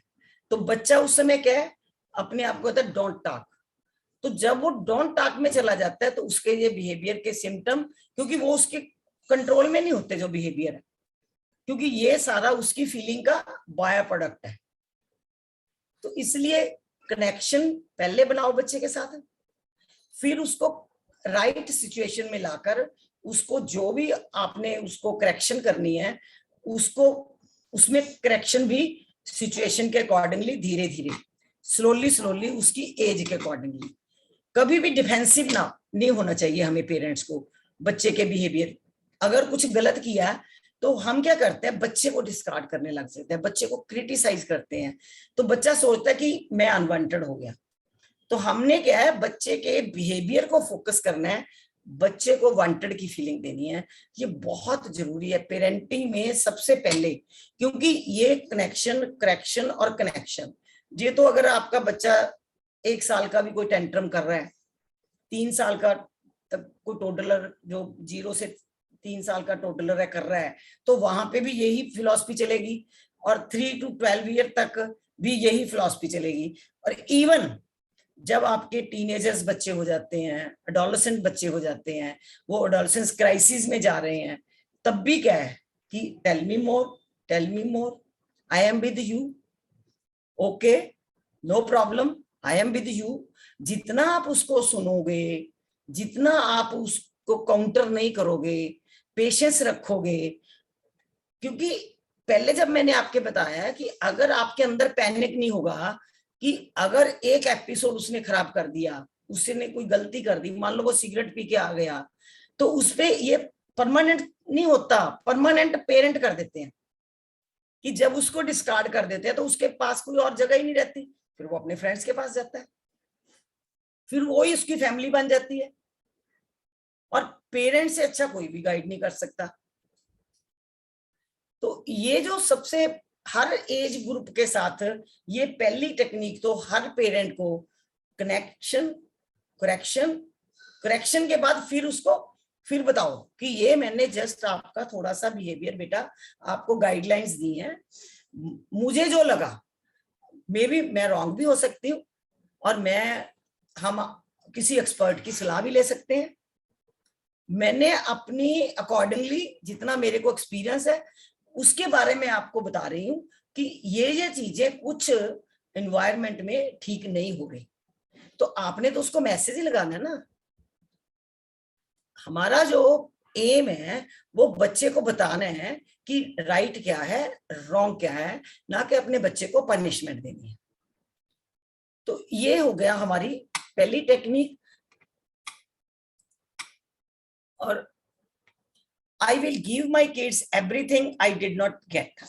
Speaker 2: तो बच्चा उस समय क्या है, अपने आप को कहता है डोंट टॉक। तो जब वो डोंट टॉक में चला जाता है तो उसके ये बिहेवियर के सिम्टम, क्योंकि वो उसके कंट्रोल में नहीं होते जो बिहेवियर है, क्योंकि ये सारा उसकी फीलिंग का बाय प्रोडक्ट है। तो इसलिए कनेक्शन पहले बनाओ बच्चे के साथ, फिर उसको राइट सिचुएशन में लाकर उसको जो भी आपने उसको करेक्शन करनी है, उसको उसमें करेक्शन भी सिचुएशन के अकॉर्डिंगली, धीरे धीरे, स्लोली स्लोली, उसकी एज के अकॉर्डिंगली। कभी भी डिफेंसिव ना नहीं होना चाहिए हमें पेरेंट्स को। बच्चे के बिहेवियर, अगर कुछ गलत किया तो हम क्या करते हैं, बच्चे को डिस्कार्ड करने लग जाते हैं, बच्चे को क्रिटिसाइज करते हैं, तो बच्चा सोचता है कि मैं अनवांटेड हो गया। तो हमने क्या है, बच्चे के बिहेवियर को फोकस करना है, बच्चे को वांटेड की फीलिंग देनी है। ये बहुत जरूरी है पेरेंटिंग में सबसे पहले, क्योंकि ये कनेक्शन, करेक्शन और कनेक्शन, ये तो अगर आपका बच्चा 1 साल का भी कोई टेंट्रम कर रहा है, 3 साल का तब कोई टोडलर जो 0 से 3 साल का टोडलर है कर रहा है, तो वहां पे भी यही फिलॉसफी चलेगी, और 3 to 12 ईयर तक भी यही फिलॉसफी चलेगी। और इवन जब आपके टीनेजर्स बच्चे हो जाते हैं, एडोलेसेंट बच्चे हो जाते हैं, वो एडोलेसेंस क्राइसिस में जा रहे हैं, तब भी क्या है कि tell me more, I am with you, okay, no problem, I am with you. जितना आप उसको सुनोगे, जितना आप उसको काउंटर नहीं करोगे, पेशेंस रखोगे, क्योंकि पहले जब मैंने आपके बताया कि अगर आपके अंदर पैनिक नहीं होगा कि कि अगर एक एपिसोड उसने खराब कर दिया, उसने कोई गलती कर दी, मान लो वो सिगरेट पी के आ गया, तो उसपे ये परमानेंट नहीं होता, परमानेंट पेरेंट कर देते हैं कि जब उसको डिस्कार्ड कर देते हैं तो उसके पास कोई और जगह ही नहीं रहती, फिर वो अपने फ्रेंड्स के पास जाता है, फिर वो ही उसकी फैमिली बन जाती है, और पेरेंट से अच्छा कोई भी गाइड नहीं कर सकता। तो ये जो सबसे हर एज ग्रुप के साथ ये पहली टेक्निक तो हर पेरेंट को कनेक्शन, करेक्शन के बाद फिर उसको फिर बताओ कि ये मैंने जस्ट आपका थोड़ा सा बिहेवियर बेटा आपको गाइडलाइंस दी हैं, मुझे जो लगा, मे बी मैं रॉन्ग भी हो सकती हूँ, और हम किसी एक्सपर्ट की सलाह भी ले सकते हैं। मैंने अपनी अकॉर्डिंगली जितना मेरे को एक्सपीरियंस है उसके बारे में आपको बता रही हूँ कि ये चीजें कुछ एनवायरनमेंट में ठीक नहीं हो गई, तो आपने तो उसको मैसेज ही लगाना है ना। हमारा जो एम है वो बच्चे को बताना है कि राइट क्या है, रॉन्ग क्या है, ना कि अपने बच्चे को पनिशमेंट देनी है। तो ये हो गया हमारी पहली टेक्निक। और I will give my kids everything I did not gate,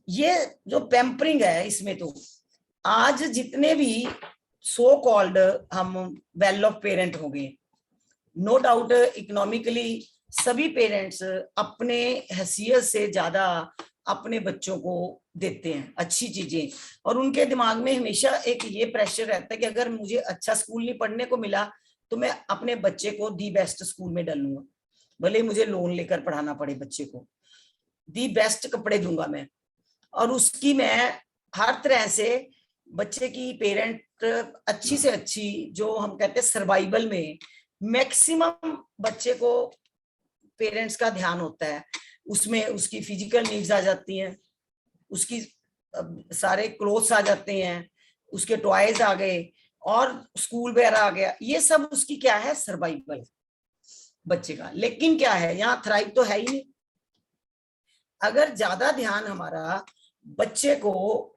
Speaker 2: ये जो पैम्परिंग है इसमें तो आज जितने भी सो कॉल्ड हम वेल ऑफ पेरेंट हो गए, नो डाउट इकोनॉमिकली सभी पेरेंट्स अपने हैसियत से ज्यादा अपने बच्चों को देते हैं अच्छी चीजें, और उनके दिमाग में हमेशा एक ये प्रेशर रहता है कि अगर मुझे अच्छा स्कूल नहीं पढ़ने को मिला तो मैं अपने बच्चे को दी बेस्ट स्कूल में डालूंगा, भले मुझे लोन लेकर पढ़ाना पड़े, बच्चे को दी बेस्ट कपड़े दूंगा मैं, और उसकी मैं हर तरह से बच्चे की पेरेंट अच्छी से अच्छी जो हम कहते हैं सर्वाइवल में मैक्सिमम बच्चे को पेरेंट्स का ध्यान होता है, उसमें उसकी फिजिकल नीड्स आ जाती हैं, उसकी सारे क्लोथ्स आ जाते हैं, उसके टॉयज आ गए और स्कूल वगैरह आ गया, ये सब उसकी क्या है सर्वाइवल बच्चे का। लेकिन क्या है यहाँ थ्राइव तो है ही नहीं। अगर ज्यादा ध्यान हमारा बच्चे को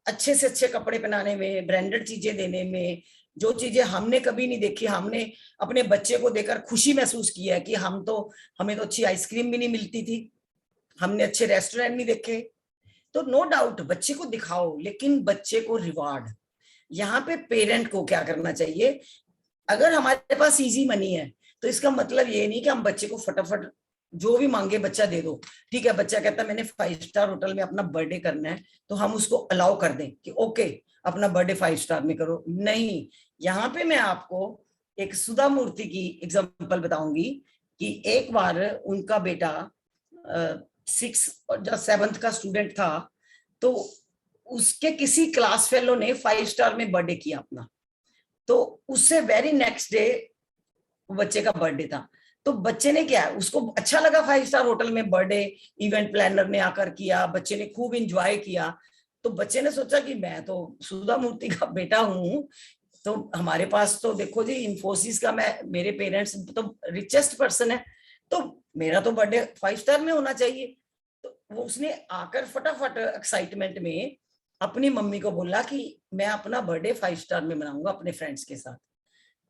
Speaker 2: अच्छे से अच्छे कपड़े पहनाने में, ब्रांडेड चीजें देने में, जो चीजें हमने कभी नहीं देखी, हमने अपने बच्चे को देकर खुशी महसूस किया है कि हमें तो अच्छी आइसक्रीम भी नहीं मिलती थी, हमने अच्छे रेस्टोरेंट नहीं देखे, तो नो डाउट बच्चे को दिखाओ, लेकिन बच्चे को रिवार्ड। यहाँ पे पेरेंट को क्या करना चाहिए, अगर हमारे पास इजी मनी है तो इसका मतलब ये नहीं कि हम बच्चे को फटाफट जो भी मांगे बच्चा दे दो। ठीक है, बच्चा कहता है मैंने 5 स्टार होटल में अपना बर्थडे करना है, तो हम उसको अलाउ कर दें कि ओके अपना बर्थडे 5 स्टार में करो। नहीं, यहाँ पे मैं आपको एक सुधा मूर्ति की एग्जांपल बताऊंगी कि एक बार उनका बेटा 6 और 7th का स्टूडेंट था, तो उसके किसी क्लास फेलो ने 5 स्टार में बर्थडे किया अपना, तो उससे वेरी नेक्स्ट डे बच्चे का बर्थडे था, तो बच्चे ने क्या, उसको अच्छा लगा 5 स्टार होटल में बर्थडे इवेंट प्लानर ने आकर किया, बच्चे ने खूब एंजॉय किया। तो बच्चे ने सोचा कि मैं तो सुधा मूर्ति का बेटा हूं, तो हमारे पास तो देखो जी इंफोसिस का मेरे पेरेंट्स तो रिचेस्ट पर्सन है, तो मेरा तो बर्थडे 5 स्टार में होना चाहिए। तो वो उसने आकर फटाफट एक्साइटमेंट में अपनी मम्मी को बोला कि मैं अपना बर्थडे 5 स्टार में मनाऊंगा अपने फ्रेंड्स के साथ।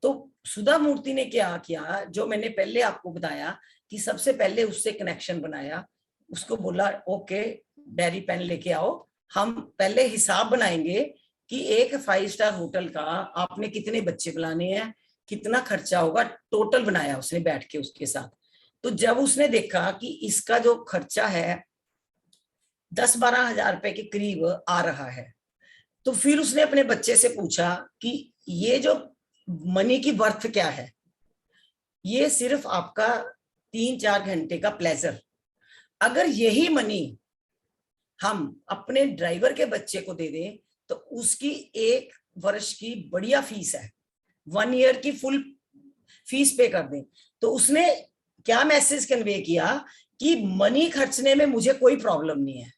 Speaker 2: तो सुधा मूर्ति ने क्या किया, जो मैंने पहले आपको बताया कि सबसे पहले उससे कनेक्शन बनाया, उसको बोला ओके डायरी पेन लेके आओ, हम पहले हिसाब बनाएंगे कि एक 5 स्टार होटल का आपने कितने बच्चे बुलाने हैं, कितना खर्चा होगा, टोटल बनाया उसने बैठ के उसके साथ। तो जब उसने देखा कि इसका जो खर्चा है 10-12 हजार रुपए के करीब आ रहा है, तो फिर उसने अपने बच्चे से पूछा कि ये जो मनी की वर्थ क्या है, ये सिर्फ आपका 3-4 घंटे का प्लेजर, अगर यही मनी हम अपने ड्राइवर के बच्चे को दे दें तो उसकी 1 वर्ष की बढ़िया फीस है, 1 ईयर की फुल फीस पे कर दें। तो उसने क्या मैसेज कन्वे किया कि मनी खर्चने में मुझे कोई प्रॉब्लम नहीं है,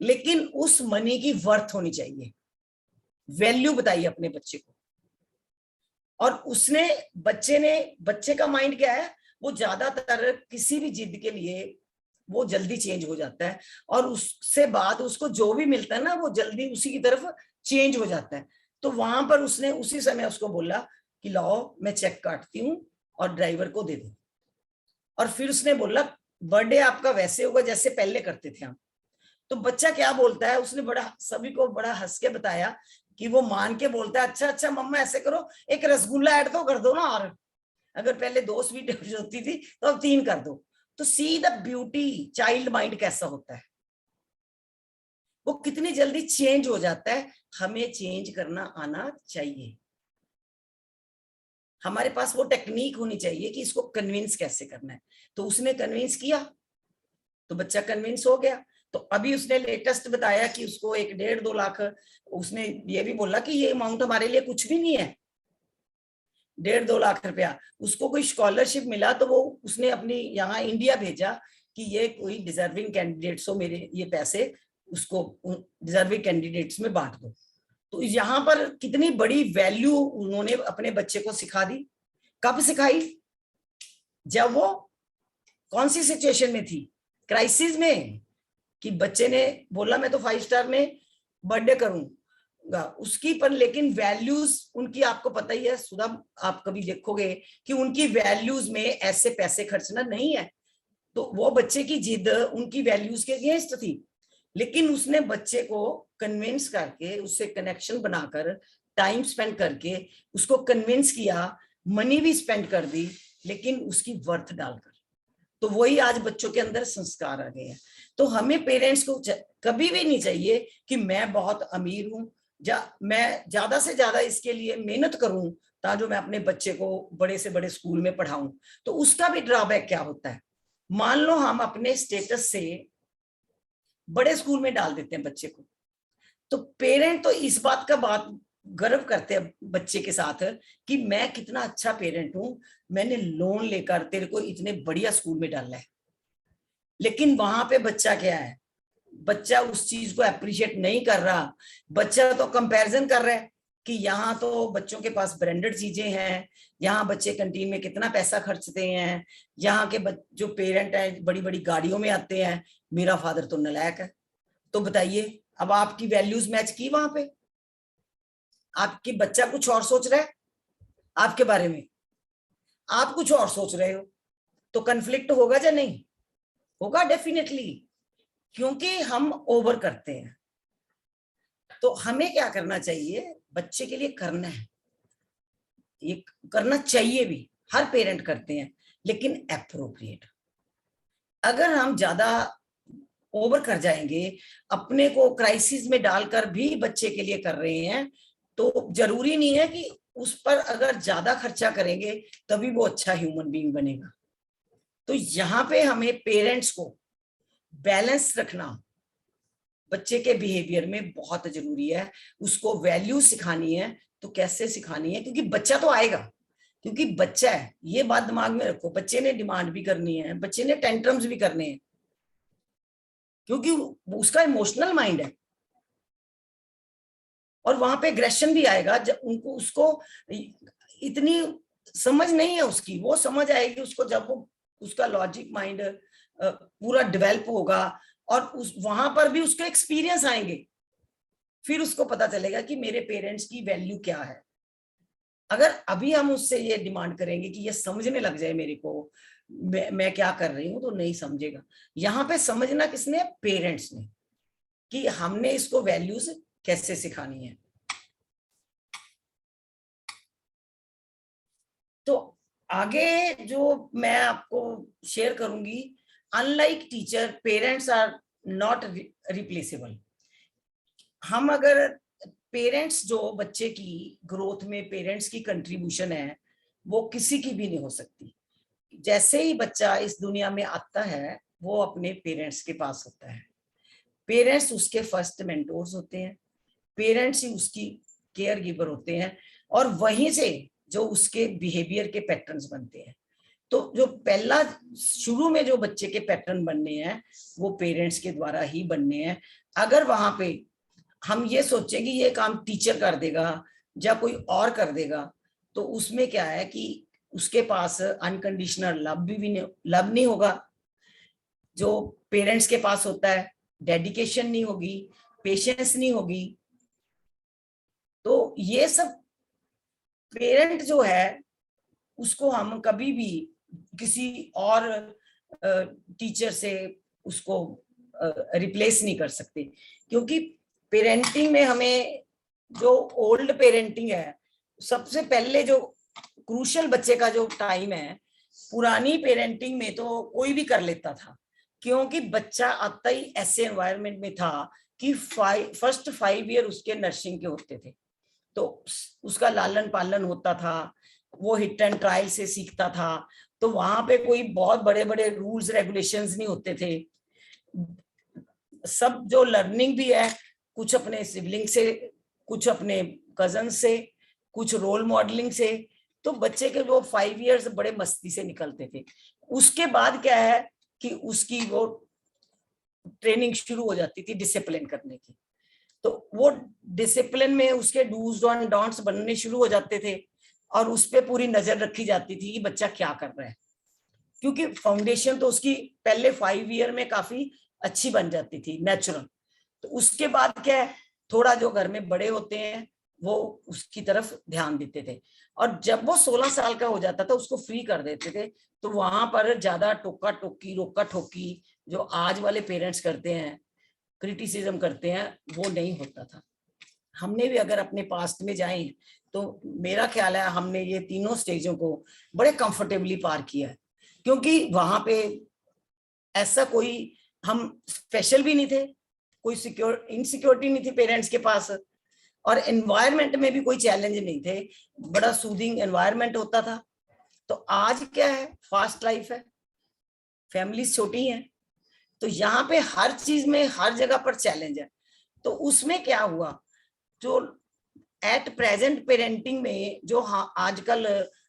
Speaker 2: लेकिन उस मनी की वर्थ होनी चाहिए, वैल्यू बताइए अपने बच्चे को। और उसने बच्चे का माइंड क्या है, वो ज्यादातर किसी भी जिद के लिए वो जल्दी चेंज हो जाता है, और उससे बाद उसको जो भी मिलता है ना वो जल्दी उसी की तरफ चेंज हो जाता है। तो वहां पर उसने उसी समय उसको बोला कि लाओ मैं चेक काटती हूँ और ड्राइवर को दे दो। और फिर उसने बोला बर्थडे आपका वैसे होगा जैसे पहले करते थे हम। तो बच्चा क्या बोलता है, उसने बड़ा सभी को बड़ा हंस के बताया कि वो मान के बोलता है अच्छा अच्छा मम्मा ऐसे करो, एक रसगुल्ला ऐड तो कर दो ना, और अगर पहले 2 स्वीट होती थी तो अब 3 कर दो। तो see the beauty, child mind कैसा होता है, वो कितनी जल्दी चेंज हो जाता है। हमें चेंज करना आना चाहिए, हमारे पास वो टेक्निक होनी चाहिए कि इसको कन्विंस कैसे करना है। तो उसने कन्विंस किया तो बच्चा कन्विंस हो गया। तो अभी उसने लेटेस्ट बताया कि उसको 1.5-2 लाख, उसने ये भी बोला कि ये अमाउंट हमारे लिए कुछ भी नहीं है, 1.5-2 लाख रुपया। उसको कोई स्कॉलरशिप मिला तो वो उसने अपनी यहाँ इंडिया भेजा कि ये कोई डिजर्विंग कैंडिडेट्स हो, मेरे ये पैसे उसको डिजर्विंग कैंडिडेट्स में बांट दो। तो यहाँ पर कितनी बड़ी वैल्यू उन्होंने अपने बच्चे को सिखा दी। कब सिखाई? जब वो कौन सी सिचुएशन में थी, क्राइसिस में, कि बच्चे ने बोला मैं तो 5 स्टार में बर्थडे करूंगा उसकी, पर लेकिन वैल्यूज उनकी आपको पता ही है सुधा, आप कभी देखोगे कि उनकी वैल्यूज में ऐसे पैसे खर्चना नहीं है। तो वो बच्चे की जिद उनकी वैल्यूज के अगेंस्ट थी, लेकिन उसने बच्चे को कन्विंस करके, उससे कनेक्शन बनाकर, टाइम स्पेंड करके उसको कन्विंस किया, मनी भी स्पेंड कर दी, लेकिन उसकी वर्थ डालकर। तो वही आज बच्चों के अंदर संस्कार आ गए हैं। तो हमें पेरेंट्स को कभी भी नहीं चाहिए कि मैं बहुत अमीर हूं, मैं ज्यादा से ज्यादा इसके लिए मेहनत करूं ताकि मैं अपने बच्चे को बड़े से बड़े स्कूल में पढ़ाऊं। तो उसका भी ड्रॉबैक क्या होता है, मान लो हम अपने स्टेटस से बड़े स्कूल में डाल देते हैं बच्चे को, तो पेरेंट तो इस बात का गर्व करते हैं बच्चे के साथ कि मैं कितना अच्छा पेरेंट हूं, मैंने लोन लेकर तेरे को इतने बढ़िया स्कूल में डाला है। लेकिन वहां पे बच्चा क्या है, बच्चा उस चीज को अप्रिशिएट नहीं कर रहा। बच्चा तो कंपैरिजन कर रहा है कि यहाँ तो बच्चों के पास ब्रांडेड चीजें हैं, यहाँ बच्चे कैंटीन में कितना पैसा खर्चते हैं, यहाँ के जो पेरेंट हैं बड़ी बड़ी गाड़ियों में आते हैं, मेरा फादर तो नालायक है। तो बताइए अब आपकी वैल्यूज मैच की वहां पे? आपकी बच्चा कुछ और सोच रहा है आपके बारे में, आप कुछ और सोच रहे हो, तो कन्फ्लिक्ट होगा या नहीं होगा? डेफिनेटली, क्योंकि हम ओवर करते हैं। तो हमें क्या करना चाहिए, बच्चे के लिए करना है, ये करना चाहिए भी, हर पेरेंट करते हैं, लेकिन एप्रोप्रिएट। अगर हम ज्यादा ओवर कर जाएंगे, अपने को क्राइसिस में डालकर भी बच्चे के लिए कर रहे हैं, तो जरूरी नहीं है कि उस पर अगर ज्यादा खर्चा करेंगे तभी वो अच्छा ह्यूमन बीइंग बनेगा। तो यहाँ पे हमें पेरेंट्स को बैलेंस रखना बच्चे के बिहेवियर में बहुत जरूरी है। उसको वैल्यू सिखानी है तो कैसे सिखानी है, क्योंकि बच्चा तो आएगा, क्योंकि बच्चा है, ये बात दिमाग में रखो। बच्चे ने डिमांड भी करनी है, बच्चे ने टेंट्रम्स भी करने हैं, क्योंकि उसका इमोशनल माइंड है, और वहां पे एग्रेशन भी आएगा जब उनको, उसको इतनी समझ नहीं है उसकी, वो समझ आएगी उसको जब वो उसका लॉजिक माइंड पूरा डेवलप होगा, और उस वहां पर भी उसके एक्सपीरियंस आएंगे, फिर उसको पता चलेगा कि मेरे पेरेंट्स की वैल्यू क्या है। अगर अभी हम उससे ये डिमांड करेंगे कि ये समझने लग जाए मेरे को, मैं क्या कर रही हूं, तो नहीं समझेगा। यहाँ पे समझना किसने? पेरेंट्स ने, कि हमने इसको वैल्यूज कैसे सिखानी है। तो आगे जो मैं आपको शेयर करूंगी, unlike teacher parents are not replaceable. हम अगर पेरेंट्स, जो बच्चे की ग्रोथ में पेरेंट्स की कंट्रीब्यूशन है, वो किसी की भी नहीं हो सकती। जैसे ही बच्चा इस दुनिया में आता है वो अपने पेरेंट्स के पास होता है, पेरेंट्स उसके फर्स्ट मेंटोर्स होते हैं, पेरेंट्स ही उसकी केयर गिवर होते हैं, और वहीं से जो उसके बिहेवियर के पैटर्न्स बनते हैं। तो जो पहला शुरू में जो बच्चे के पैटर्न बनने हैं वो पेरेंट्स के द्वारा ही बनने हैं। अगर वहां पे हम ये सोचें कि ये काम टीचर कर देगा या कोई और कर देगा, तो उसमें क्या है कि उसके पास अनकंडीशनल लव नहीं होगा जो पेरेंट्स के पास होता है, डेडिकेशन नहीं होगी, पेशेंस नहीं होगी। तो ये सब पेरेंट जो है उसको हम कभी भी किसी और टीचर से उसको रिप्लेस नहीं कर सकते, क्योंकि पेरेंटिंग में हमें जो ओल्ड पेरेंटिंग है, सबसे पहले जो क्रूशियल बच्चे का जो टाइम है, पुरानी पेरेंटिंग में तो कोई भी कर लेता था, क्योंकि बच्चा आता ही ऐसे एनवायरनमेंट में था कि फर्स्ट 5 ईयर उसके नर्सिंग के होते थे, तो उसका लालन पालन होता था, वो हिट एंड ट्रायल से सीखता था, तो वहां पे कोई बहुत बड़े बड़े रूल्स रेगुलेशंस नहीं होते थे। सब जो लर्निंग भी है, कुछ अपने सिबलिंग से, कुछ अपने कजन से, कुछ रोल मॉडलिंग से, तो बच्चे के जो 5 इयर्स बड़े मस्ती से निकलते थे। उसके बाद क्या है कि उसकी वो ट्रेनिंग शुरू हो जाती थी डिसिप्लिन करने की, तो वो डिसिप्लिन में उसके डूज एंड डोंट्स बनने शुरू हो जाते थे, और उस पर पूरी नजर रखी जाती थी कि बच्चा क्या कर रहा है, क्योंकि फाउंडेशन तो उसकी पहले 5 ईयर में काफी अच्छी बन जाती थी नेचुरल। तो उसके बाद क्या है, थोड़ा जो घर में बड़े होते हैं वो उसकी तरफ ध्यान देते थे, और जब वो 16 साल का हो जाता था उसको फ्री कर देते थे, तो वहां पर ज्यादा टोका टोकी रोका ठोकी जो आज वाले पेरेंट्स करते हैं, क्रिटिसिज्म करते हैं, वो नहीं होता था। हमने भी अगर अपने पास्ट में जाएं तो मेरा ख्याल है हमने ये तीनों स्टेजों को बड़े कंफर्टेबली पार किया है, क्योंकि वहां पे ऐसा कोई हम स्पेशल भी नहीं थे, कोई इनसिक्योरिटी नहीं थी पेरेंट्स के पास, और एनवायरनमेंट में भी कोई चैलेंज नहीं थे, बड़ा सूदिंग एनवायरनमेंट होता था। तो आज क्या है, फास्ट लाइफ है, फैमिलीज छोटी हैं, तो यहाँ पे हर चीज में हर जगह पर चैलेंज है। तो उसमें क्या हुआ, जो एट प्रेजेंट पेरेंटिंग में जो आजकल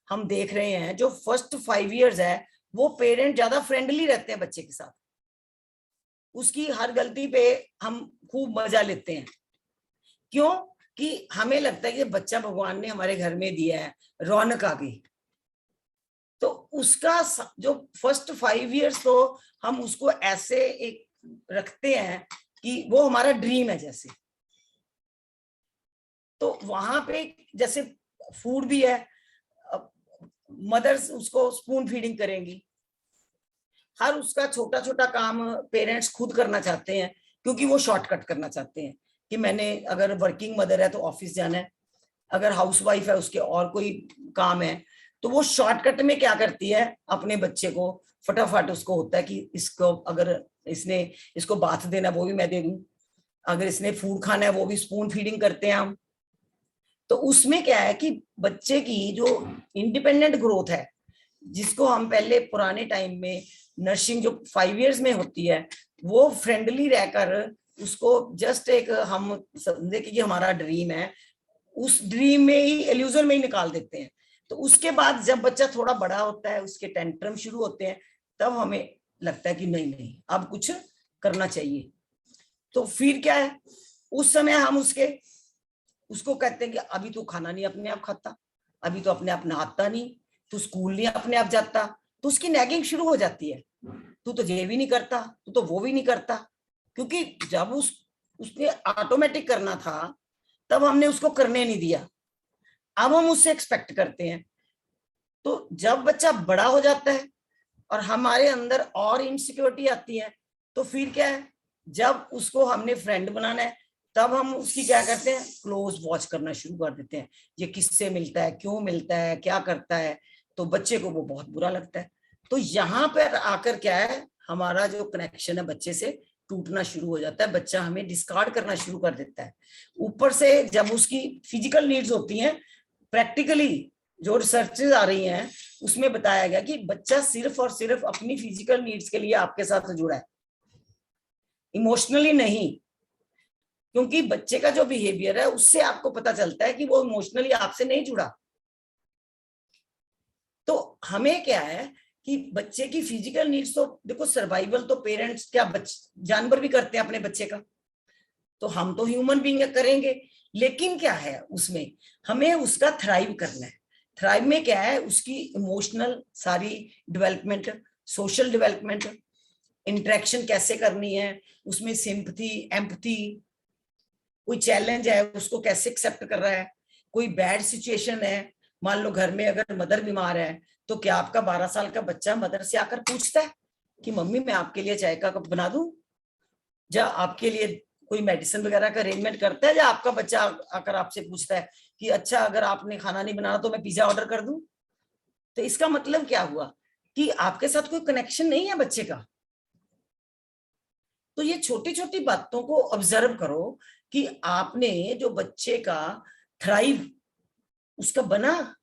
Speaker 2: हम देख रहे हैं, जो फर्स्ट 5 इयर्स है, वो पेरेंट ज्यादा फ्रेंडली रहते हैं बच्चे के साथ, उसकी हर गलती पे हम खूब मजा लेते हैं। क्यों? कि हमें लगता है कि बच्चा भगवान ने हमारे घर में दिया है, रौनक आ गई। तो उसका जो फर्स्ट 5 इयर्स तो हम उसको ऐसे एक रखते हैं कि वो हमारा ड्रीम है जैसे। तो वहां पे जैसे फूड भी है, मदर्स उसको स्पून फीडिंग करेंगी, हर उसका छोटा छोटा काम पेरेंट्स खुद करना चाहते हैं, क्योंकि वो शॉर्टकट करना चाहते हैं कि मैंने अगर वर्किंग मदर है तो ऑफिस जाना है, अगर हाउसवाइफ है उसके और कोई काम है, तो वो शॉर्टकट में क्या करती है, अपने बच्चे को फटाफट उसको होता है कि इसको अगर इसने इसको बाथ देना वो भी मैं दे दूं, अगर इसने फूड खाना है वो भी स्पून फीडिंग करते हैं हम। तो उसमें क्या है कि बच्चे की जो इंडिपेंडेंट ग्रोथ है, जिसको हम पहले पुराने टाइम में नर्सिंग जो 5 इयर्स में होती है, वो फ्रेंडली रहकर उसको जस्ट एक हम समझे कि हमारा ड्रीम है, उस ड्रीम में ही इल्यूजन में ही निकाल देते हैं। तो उसके बाद जब बच्चा थोड़ा बड़ा होता है, उसके टेंट्रम शुरू होते हैं, तब हमें लगता है कि नहीं नहीं अब कुछ करना चाहिए। तो फिर क्या है, उस समय हम उसको कहते हैं कि अभी तो खाना नहीं अपने आप खाता, अभी तो अपने आप नहाता नहीं, तू स्कूल नहीं अपने आप जाता, तो उसकी नैगिंग शुरू हो जाती है, तू तो ये भी नहीं करता, तू तो वो भी नहीं करता, क्योंकि जब उसने ऑटोमेटिक करना था तब हमने उसको करने नहीं दिया, अब हम उससे एक्सपेक्ट करते हैं। तो जब बच्चा बड़ा हो जाता है और हमारे अंदर और इनसिक्योरिटी आती है, तो फिर क्या है, जब उसको हमने फ्रेंड बनाना है तब हम उसकी क्या करते हैं, क्लोज वॉच करना शुरू कर देते हैं, ये किससे मिलता है, क्यों मिलता है, क्या करता है, तो बच्चे को वो बहुत बुरा लगता है। तो यहाँ पर आकर क्या है, हमारा जो कनेक्शन है बच्चे से टूटना शुरू हो जाता है, बच्चा हमें डिस्कार्ड करना शुरू कर देता है। ऊपर से जब उसकी फिजिकल नीड्स होती हैं, प्रैक्टिकली जो रिसर्चेज आ रही हैं उसमें बताया गया कि बच्चा सिर्फ और सिर्फ अपनी फिजिकल नीड्स के लिए आपके साथ जुड़ा है, इमोशनली नहीं, क्योंकि बच्चे का जो बिहेवियर है उससे आपको पता चलता है कि वो इमोशनली आपसे नहीं जुड़ा। तो हमें क्या है कि बच्चे की फिजिकल नीड्स तो देखो, सर्वाइवल तो पेरेंट्स क्या जानवर भी करते हैं अपने बच्चे का, तो हम तो ह्यूमन बीइंग करेंगे, लेकिन क्या है उसमें हमें उसका थ्राइव करना है। थ्राइव में क्या है, उसकी इमोशनल सारी डेवलपमेंट, सोशल डेवलपमेंट, इंटरेक्शन कैसे करनी है, उसमें सिंपैथी, एम्पैथी, कोई चैलेंज है उसको कैसे एक्सेप्ट कर रहा है, कोई बैड सिचुएशन है, मान लो घर में अगर मदर बीमार है, तो क्या आपका 12 साल का बच्चा मदर से आकर पूछता है कि मम्मी मैं आपके लिए चाय का कप बना दूं, या आपके लिए कोई मेडिसिन वगैरह का अरेंजमेंट करता है, या आपका बच्चा आकर आपसे पूछता है कि अच्छा अगर आपने खाना नहीं बनाना तो मैं पिज्जा ऑर्डर कर दूं? तो इसका मतलब क्या हुआ कि आपके साथ कोई कनेक्शन नहीं है बच्चे का। तो ये छोटी छोटी बातों को ऑब्जर्व करो कि आपने जो बच्चे का थ्राइव उसका बना,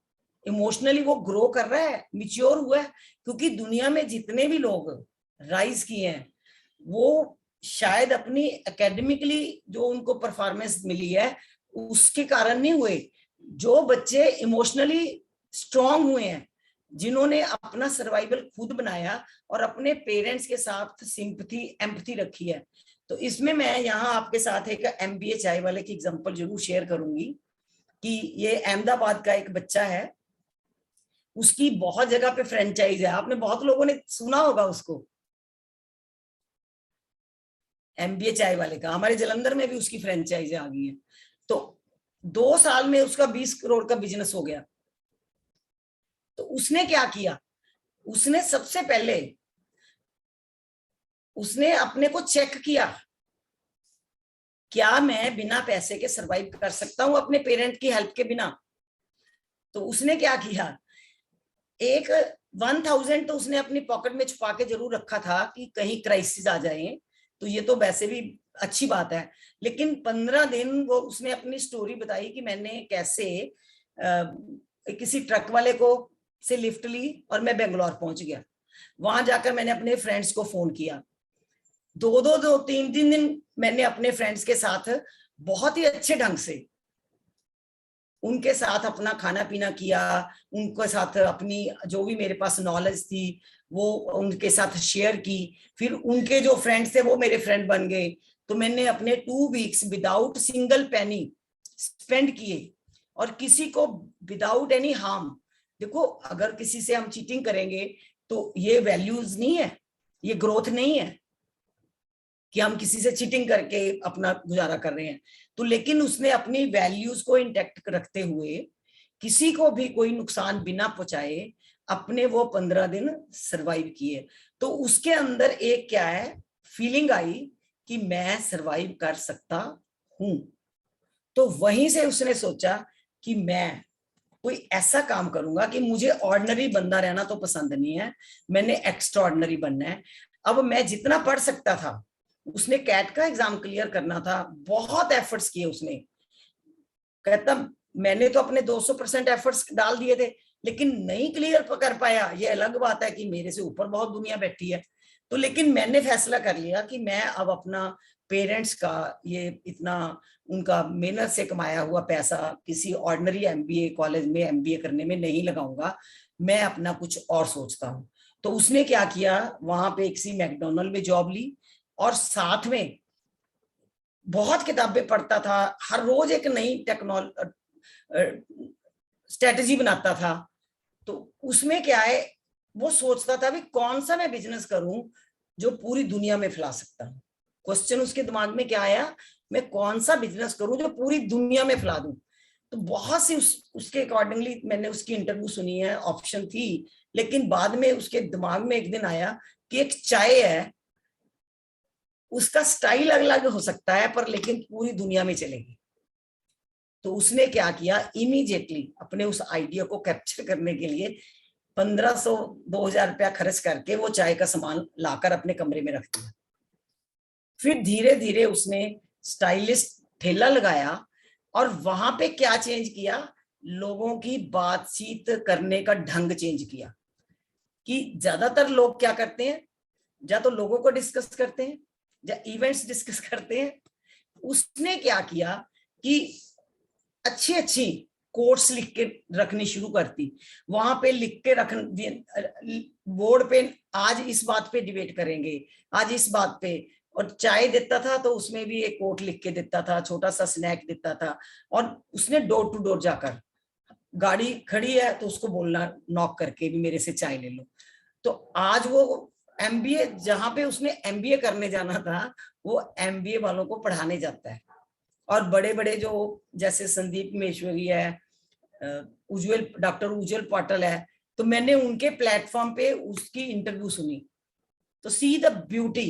Speaker 2: इमोशनली वो ग्रो कर रहा है, मिच्योर हुआ है। क्योंकि दुनिया में जितने भी लोग राइज किए हैं वो शायद अपनी एकेडमिकली जो उनको परफॉर्मेंस मिली है उसके कारण नहीं हुए, जो बच्चे इमोशनली स्ट्रांग हुए हैं, जिन्होंने अपना सर्वाइवल खुद बनाया और अपने पेरेंट्स के साथ सिंपैथी एम्पैथी रखी है। तो इसमें मैं यहाँ आपके साथ एक MBA चाय वाले की एग्जांपल जरूर शेयर करूंगी कि ये अहमदाबाद का एक बच्चा है, उसकी बहुत जगह पे फ्रेंचाइज है, आपने बहुत लोगों ने सुना होगा उसको, MBA चाय वाले का। हमारे जलंधर में भी उसकी फ्रेंचाइज आ गई है। तो 2 साल में उसका 20 करोड़ का बिजनेस हो गया। तो उसने क्या किया, उसने सबसे पहले उसने अपने को चेक किया, क्या मैं बिना पैसे के सरवाइव कर सकता हूं अपने पेरेंट की हेल्प के बिना? तो उसने क्या किया, एक 1000 तो उसने अपनी पॉकेट में छुपा के जरूर रखा था कि कहीं क्राइसिस आ जाए, तो ये तो वैसे भी अच्छी बात है। लेकिन 15 दिन वो उसने अपनी स्टोरी बताई कि मैंने कैसे किसी ट्रक वाले को से लिफ्ट ली और मैं बेंगलोर पहुंच गया। वहां जाकर मैंने अपने फ्रेंड्स को फोन किया, 2-3 दिन मैंने अपने फ्रेंड्स के साथ बहुत ही अच्छे ढंग से उनके साथ अपना खाना पीना किया, उनके साथ अपनी जो भी मेरे पास नॉलेज थी वो उनके साथ शेयर की। फिर उनके जो फ्रेंड्स थे वो मेरे फ्रेंड बन गए। तो मैंने अपने 2 weeks without single penny spend किए और किसी को विदाउट एनी हार्म। देखो अगर किसी से हम चीटिंग करेंगे तो ये वैल्यूज नहीं है, ये ग्रोथ नहीं है कि हम किसी से चीटिंग करके अपना गुजारा कर रहे हैं। तो लेकिन उसने अपनी वैल्यूज को इंटैक्ट रखते हुए किसी को भी कोई नुकसान बिना पहुंचाए अपने वो 15 दिन सरवाइव किए। तो उसके अंदर एक क्या है फीलिंग आई कि मैं सरवाइव कर सकता हूं। तो वहीं से उसने सोचा कि मैं कोई ऐसा काम करूंगा कि मुझे ऑर्डिनरी बंदा रहना तो पसंद नहीं है, मैंने एक्स्ट्रा ऑर्डिनरी बनना है। अब मैं जितना पढ़ सकता था, उसने कैट का एग्जाम क्लियर करना था, बहुत एफर्ट्स किए उसने। कहता मैंने तो अपने 200% एफर्ट्स डाल दिए थे लेकिन नहीं क्लियर कर पाया, ये अलग बात है कि मेरे से ऊपर बहुत दुनिया बैठी है। तो लेकिन मैंने फैसला कर लिया कि मैं अब अपना पेरेंट्स का ये इतना उनका मेहनत से कमाया हुआ पैसा किसी ऑर्डिनरी MBA कॉलेज में MBA करने में नहीं लगाऊंगा, मैं अपना कुछ और सोचता हूँ। तो उसने क्या किया, वहां पे एक सी मैकडोनल्ड में जॉब ली और साथ में बहुत किताबें पढ़ता था, हर रोज एक नई स्ट्रेटजी बनाता था। तो उसमें क्या है, वो सोचता था भी कौन सा मैं बिजनेस करूं जो पूरी दुनिया में फैला सकता हूं। क्वेश्चन उसके दिमाग में क्या आया, मैं कौन सा बिजनेस करूं जो पूरी दुनिया में फैला दूं। तो बहुत सी उसके अकॉर्डिंगली मैंने उसकी इंटरव्यू सुनी है, ऑप्शन थी। लेकिन बाद में उसके दिमाग में एक दिन आया कि एक चाय है, उसका स्टाइल अलग हो सकता है पर लेकिन पूरी दुनिया में चलेगी। तो उसने क्या किया, इमीडिएटली अपने उस आइडिया को कैप्चर करने के लिए 1500-2000 रुपया खर्च करके वो चाय का सामान लाकर अपने कमरे में रख दिया। फिर धीरे धीरे उसने स्टाइलिश ठेला लगाया और वहां पे क्या चेंज किया, लोगों की बातचीत करने का ढंग चेंज किया। कि ज्यादातर लोग क्या करते हैं, या तो लोगों को डिस्कस करते हैं या इवेंट्स डिस्कस करते हैं। उसने क्या किया कि अच्छी अच्छी कोट्स लिख के रखनी शुरू करती, वहां पे लिख के रख बोर्ड पे, आज इस बात पे डिबेट करेंगे, आज इस बात पे। और चाय देता था तो उसमें भी एक कोट लिख के देता था, छोटा सा स्नैक देता था। और उसने डोर टू डोर जाकर, गाड़ी खड़ी है तो उसको बोलना नॉक करके भी मेरे से चाय ले लो। तो आज वो MBA, जहां पे उसने MBA करने जाना था, वो MBA वालों को पढ़ाने जाता है। और बड़े बड़े जो जैसे संदीप महेश्वरी है, डॉक्टर उज्जवल पाटिल है, तो मैंने उनके प्लेटफॉर्म पे उसकी इंटरव्यू सुनी। तो सी द ब्यूटी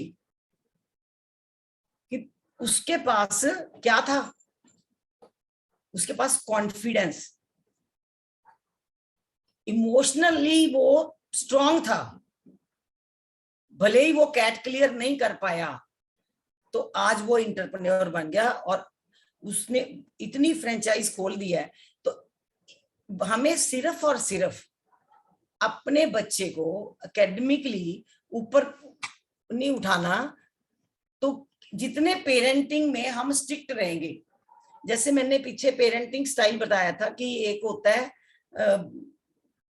Speaker 2: कि उसके पास क्या था, उसके पास कॉन्फिडेंस, इमोशनली वो स्ट्रांग था। भले ही वो कैट क्लियर नहीं कर पाया, तो आज वो इंटरप्रेन्योर बन गया और उसने इतनी फ्रेंचाइज खोल दी है। तो हमें सिर्फ और सिर्फ अपने बच्चे को एकेडमिकली ऊपर नहीं उठाना। तो जितने पेरेंटिंग में हम स्ट्रिक्ट रहेंगे, जैसे मैंने पीछे पेरेंटिंग स्टाइल बताया था कि एक होता है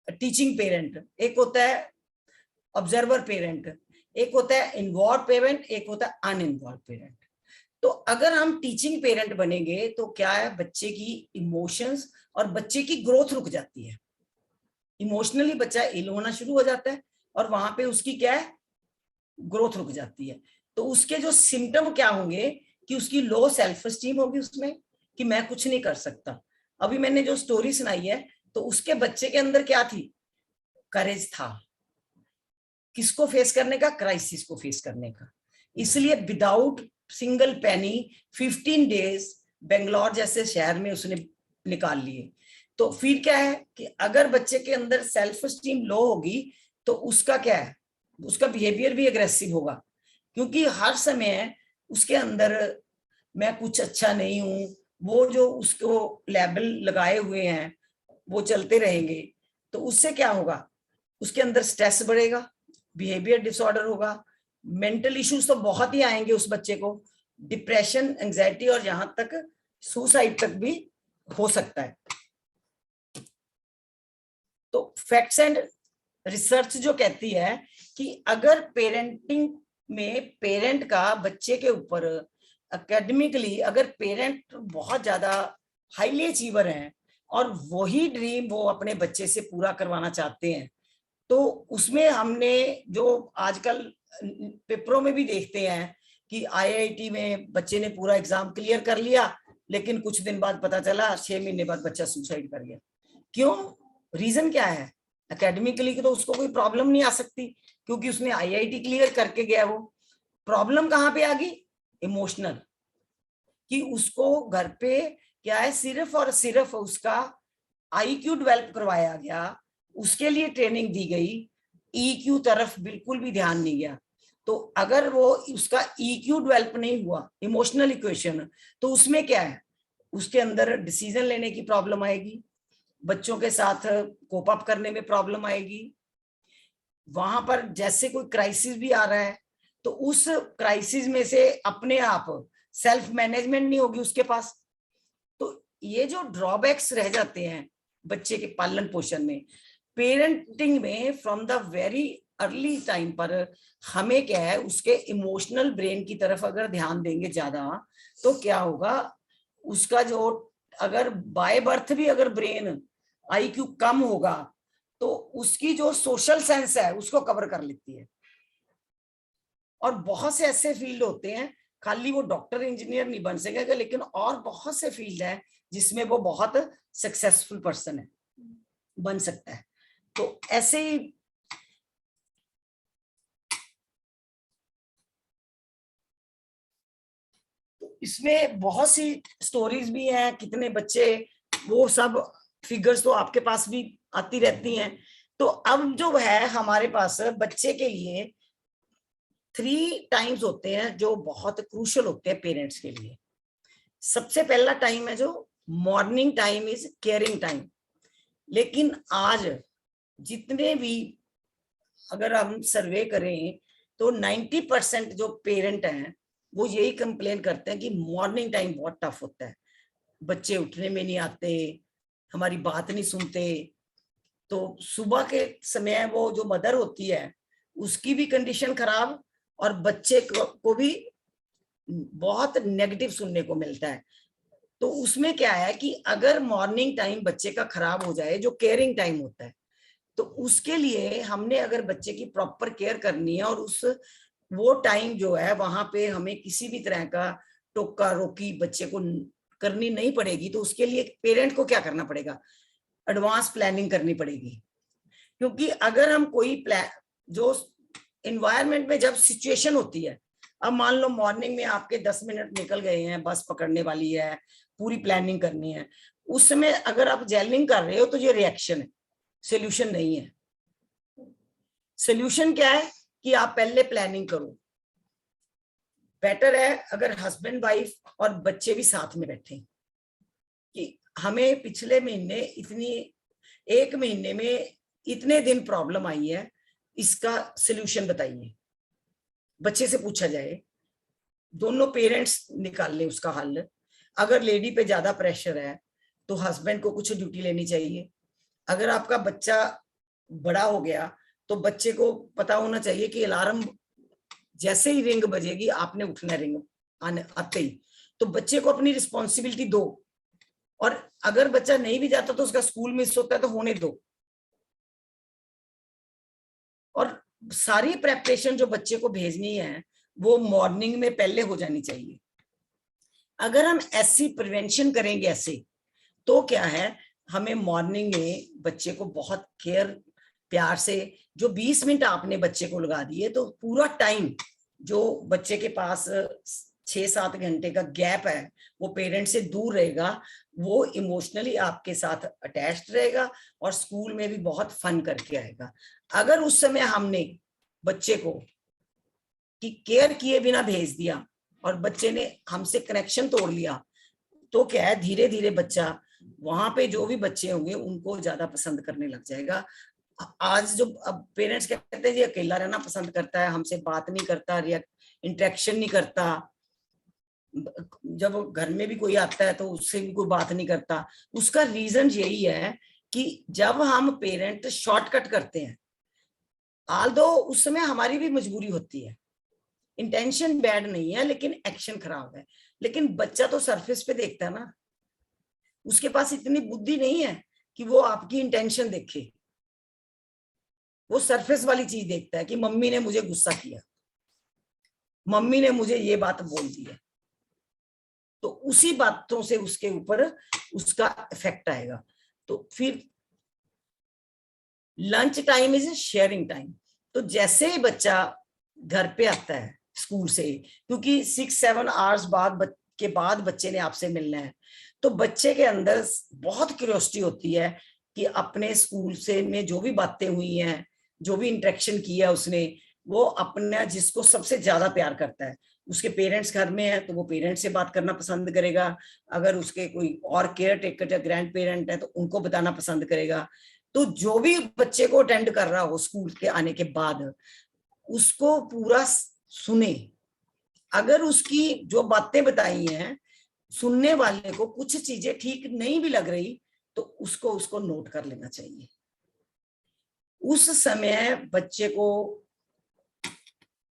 Speaker 2: टीचिंग पेरेंट, एक होता है ऑब्जर्वर पेरेंट, एक होता है इन्वॉल्व पेरेंट, एक होता है अनइन्वॉल्व पेरेंट। तो अगर हम टीचिंग पेरेंट बनेंगे तो क्या है, बच्चे की इमोशंस और बच्चे की ग्रोथ रुक जाती है। इमोशनली बच्चा इल होना शुरू हो जाता है और वहां पे उसकी क्या है, ग्रोथ रुक जाती है। तो उसके जो सिम्टम क्या होंगे कि उसकी लो सेल्फ एस्टीम होगी उसमें, कि मैं कुछ नहीं कर सकता। अभी मैंने जो स्टोरी सुनाई है, तो उसके बच्चे के अंदर क्या थी, करेज था। किसको फेस करने का, क्राइसिस को फेस करने का। इसलिए without single penny 15 days Bangalore जैसे शहर में उसने निकाल लिए। तो फिर क्या है कि अगर बच्चे के अंदर सेल्फ एस्टीम लो होगी तो उसका क्या है, उसका बिहेवियर भी एग्रेसिव होगा, क्योंकि हर समय उसके अंदर मैं कुछ अच्छा नहीं हूं, वो जो उसको लेबल लगाए हुए हैं वो चलते रहेंगे। तो उससे क्या होगा, उसके अंदर स्ट्रेस बढ़ेगा, बिहेवियर डिसऑर्डर होगा, मेंटल इश्यूज तो बहुत ही आएंगे उस बच्चे को, डिप्रेशन, एंजाइटी और यहां तक सुसाइड तक भी हो सकता है। तो फैक्ट्स एंड रिसर्च जो कहती है कि अगर पेरेंटिंग में पेरेंट का बच्चे के ऊपर एकेडमिकली, अगर पेरेंट बहुत ज्यादा हाईली अचीवर हैं और वही ड्रीम वो अपने बच्चे से पूरा करवाना चाहते हैं, तो उसमें हमने जो आजकल पेपरों में भी देखते हैं कि आईआईटी में बच्चे ने पूरा एग्जाम क्लियर कर लिया, लेकिन कुछ दिन बाद पता चला 6 महीने बाद बच्चा सुसाइड कर गया। क्यों, रीजन क्या है, एकेडमिकली तो उसको कोई प्रॉब्लम नहीं आ सकती क्योंकि उसने आईआईटी क्लियर करके गया। वो प्रॉब्लम कहाँ पे आ गई, इमोशनल, कि उसको घर पे क्या है, सिर्फ और सिर्फ उसका आईक्यू डेवलप करवाया गया, उसके लिए ट्रेनिंग दी गई, ईक्यू तरफ बिल्कुल भी ध्यान नहीं गया। तो अगर वो उसका ईक्यू डेवलप नहीं हुआ, इमोशनल इक्वेशन, तो उसमें क्या है, उसके अंदर डिसीजन लेने की प्रॉब्लम आएगी, बच्चों के साथ कोप अप करने में प्रॉब्लम आएगी। वहां पर जैसे कोई क्राइसिस भी आ रहा है तो उस क्राइसिस में से अपने आप सेल्फ मैनेजमेंट नहीं होगी उसके पास। तो ये जो ड्रॉबैक्स रह जाते हैं बच्चे के पालन पोषण में, पेरेंटिंग में from the very early time पर हमें क्या है, उसके इमोशनल ब्रेन की तरफ अगर ध्यान देंगे ज्यादा, तो क्या होगा, उसका जो अगर बाय बर्थ भी अगर ब्रेन आईक्यू कम होगा तो उसकी जो सोशल सेंस है उसको कवर कर लेती है। और बहुत से ऐसे फील्ड होते हैं, खाली वो डॉक्टर इंजीनियर नहीं बन सकेगा, लेकिन और बहुत से फील्ड है जिसमें वो बहुत सक्सेसफुल पर्सन है, बन सकता है। तो ऐसे ही तो इसमें बहुत सी स्टोरीज भी हैं, कितने बच्चे, वो सब फिगर्स तो आपके पास भी आती रहती हैं। तो अब जो है हमारे पास बच्चे के लिए 3 टाइम्स होते हैं जो बहुत क्रूशियल होते हैं पेरेंट्स के लिए। सबसे पहला टाइम है जो morning time, is caring time. लेकिन आज जितने भी अगर हम सर्वे करें तो 90% जो पेरेंट हैं वो यही कंप्लेन करते हैं कि मॉर्निंग टाइम बहुत टफ होता है, बच्चे उठने में नहीं आते, हमारी बात नहीं सुनते। तो सुबह के समय वो जो मदर होती है उसकी भी कंडीशन खराब और बच्चे को भी बहुत नेगेटिव सुनने को मिलता है। तो उसमें क्या है कि अगर मॉर्निंग टाइम बच्चे का खराब हो जाए, जो केयरिंग टाइम होता है, तो उसके लिए हमने अगर बच्चे की प्रॉपर केयर करनी है और उस वो टाइम जो है वहां पे हमें किसी भी तरह का टोका रोकी बच्चे को करनी नहीं पड़ेगी, तो उसके लिए पेरेंट को क्या करना पड़ेगा, एडवांस प्लानिंग करनी पड़ेगी। क्योंकि अगर हम कोई प्लान, जो एनवायरनमेंट में जब सिचुएशन होती है, अब मान लो मॉर्निंग में आपके 10 मिनट निकल गए हैं, बस पकड़ने वाली है, पूरी प्लानिंग करनी है, उस समय अगर आप जेलिंग कर रहे हो तो ये रिएक्शन है, सोल्यूशन नहीं है। सोल्यूशन क्या है कि आप पहले प्लानिंग करो। बेटर है अगर हस्बैंड वाइफ और बच्चे भी साथ में बैठे कि हमें पिछले महीने एक महीने में इतने दिन प्रॉब्लम आई है, इसका सोल्यूशन बताइए। बच्चे से पूछा जाए, दोनों पेरेंट्स निकाल लें उसका हल। अगर लेडी पे ज्यादा प्रेशर है तो हस्बैंड को कुछ ड्यूटी लेनी चाहिए। अगर आपका बच्चा बड़ा हो गया तो बच्चे को पता होना चाहिए कि अलार्म जैसे ही रिंग बजेगी आपने उठना, रिंग आते ही, तो बच्चे को अपनी रिस्पॉन्सिबिलिटी दो। और अगर बच्चा नहीं भी जाता तो उसका स्कूल मिस होता है तो होने दो। और सारी प्रेपरेशन जो बच्चे को भेजनी है वो मॉर्निंग में पहले हो जानी चाहिए। अगर हम ऐसी प्रिवेंशन करेंगे ऐसे, तो क्या है, हमें मॉर्निंग में बच्चे को बहुत केयर प्यार से, जो 20 मिनट आपने बच्चे को लगा दिए तो पूरा टाइम जो बच्चे के पास 6-7 घंटे का गैप है वो पेरेंट से दूर रहेगा, वो इमोशनली आपके साथ अटैच्ड रहेगा और स्कूल में भी बहुत फन करके आएगा। अगर उस समय हमने बच्चे को कि केयर किए बिना भेज दिया और बच्चे ने हमसे कनेक्शन तोड़ लिया, तो क्या है, धीरे धीरे बच्चा वहां पे जो भी बच्चे होंगे उनको ज्यादा पसंद करने लग जाएगा। आज जो अब पेरेंट्स कहते हैं जी अकेला रहना पसंद करता है, हमसे बात नहीं करता, इंटरेक्शन नहीं करता, जब घर में भी कोई आता है तो उससे भी कोई बात नहीं करता। उसका रीजन यही है कि जब हम पेरेंट शॉर्टकट करते हैं, आल्दो उस समय हमारी भी मजबूरी होती है, इंटेंशन बैड नहीं है लेकिन एक्शन खराब है। लेकिन बच्चा तो सरफेस पे देखता है ना, उसके पास इतनी बुद्धि नहीं है कि वो आपकी इंटेंशन देखे। वो सरफेस वाली चीज देखता है कि मम्मी ने मुझे गुस्सा किया, मम्मी ने मुझे ये बात बोल दी है, तो उसी बातों से उसके ऊपर उसका इफेक्ट आएगा। तो फिर lunch time is sharing time. तो जैसे ही बच्चा घर पे आता है स्कूल से, क्योंकि 6-7 आवर्स के बाद बच्चे ने आपसे मिलना है, तो बच्चे के अंदर बहुत क्यूरियोसिटी होती है कि अपने स्कूल से में जो भी बातें हुई हैं, जो भी इंटरेक्शन किया उसने, वो अपना जिसको सबसे ज्यादा प्यार करता है, उसके पेरेंट्स घर में है तो वो पेरेंट्स से बात करना पसंद करेगा। अगर उसके कोई और केयर टेकर या ग्रैंड पेरेंट है तो उनको बताना पसंद करेगा। तो जो भी बच्चे को अटेंड कर रहा हो स्कूल के आने के बाद, उसको पूरा सुने। अगर उसकी जो बातें बताई हैं, सुनने वाले को कुछ चीजें ठीक नहीं भी लग रही तो उसको नोट कर लेना चाहिए। उस समय बच्चे को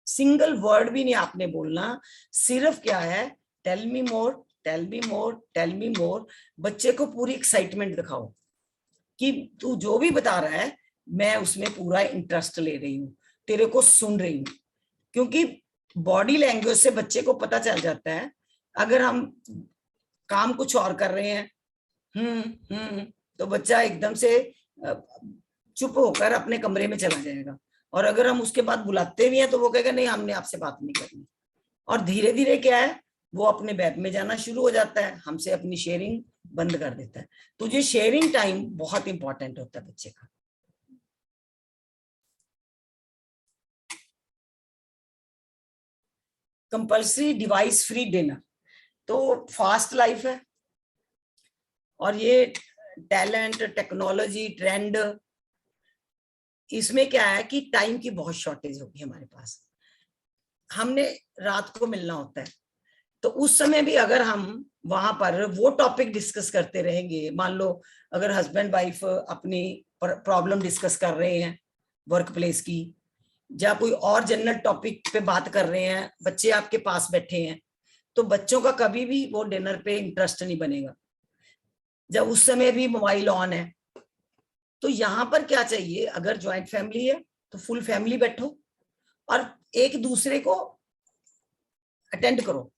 Speaker 2: सिंगल वर्ड भी नहीं आपने बोलना, सिर्फ क्या है, टेल मी मोर, टेल मी मोर, टेल मी मोर। बच्चे को पूरी एक्साइटमेंट दिखाओ कि तू जो भी बता रहा है मैं उसमें पूरा इंटरेस्ट ले रही हूँ, तेरे को सुन रही हूँ। क्योंकि बॉडी लैंग्वेज से बच्चे को पता चल जाता है। अगर हम काम कुछ और कर रहे हैं तो बच्चा एकदम से चुप होकर अपने कमरे में चला जाएगा। और अगर हम उसके बाद बुलाते भी हैं तो वो कहेगा नहीं हमने आपसे बात नहीं करनी। और धीरे धीरे क्या है, वो अपने बैग में जाना शुरू हो जाता है, हमसे अपनी शेयरिंग बंद कर देता है। तो ये शेयरिंग टाइम बहुत इंपॉर्टेंट होता है बच्चे का। कंपल्सरी डिवाइस फ्री डिनर, तो फास्ट लाइफ है और ये टैलेंट, टेक्नोलॉजी, ट्रेंड, इसमें क्या है कि टाइम की बहुत शॉर्टेज होगी हमारे पास। हमने रात को मिलना होता है तो उस समय भी अगर हम वहां पर वो टॉपिक डिस्कस करते रहेंगे, मान लो अगर हस्बैंड वाइफ अपनी प्रॉब्लम डिस्कस कर रहे हैं वर्क प्लेस की, या कोई और जनरल टॉपिक पे बात कर रहे हैं, बच्चे आपके पास बैठे हैं, तो बच्चों का कभी भी वो डिनर पे इंटरेस्ट नहीं बनेगा जब उस समय भी मोबाइल ऑन है। तो यहाँ पर क्या चाहिए, अगर ज्वाइंट फैमिली है तो फुल फैमिली बैठो और एक दूसरे को अटेंड करो।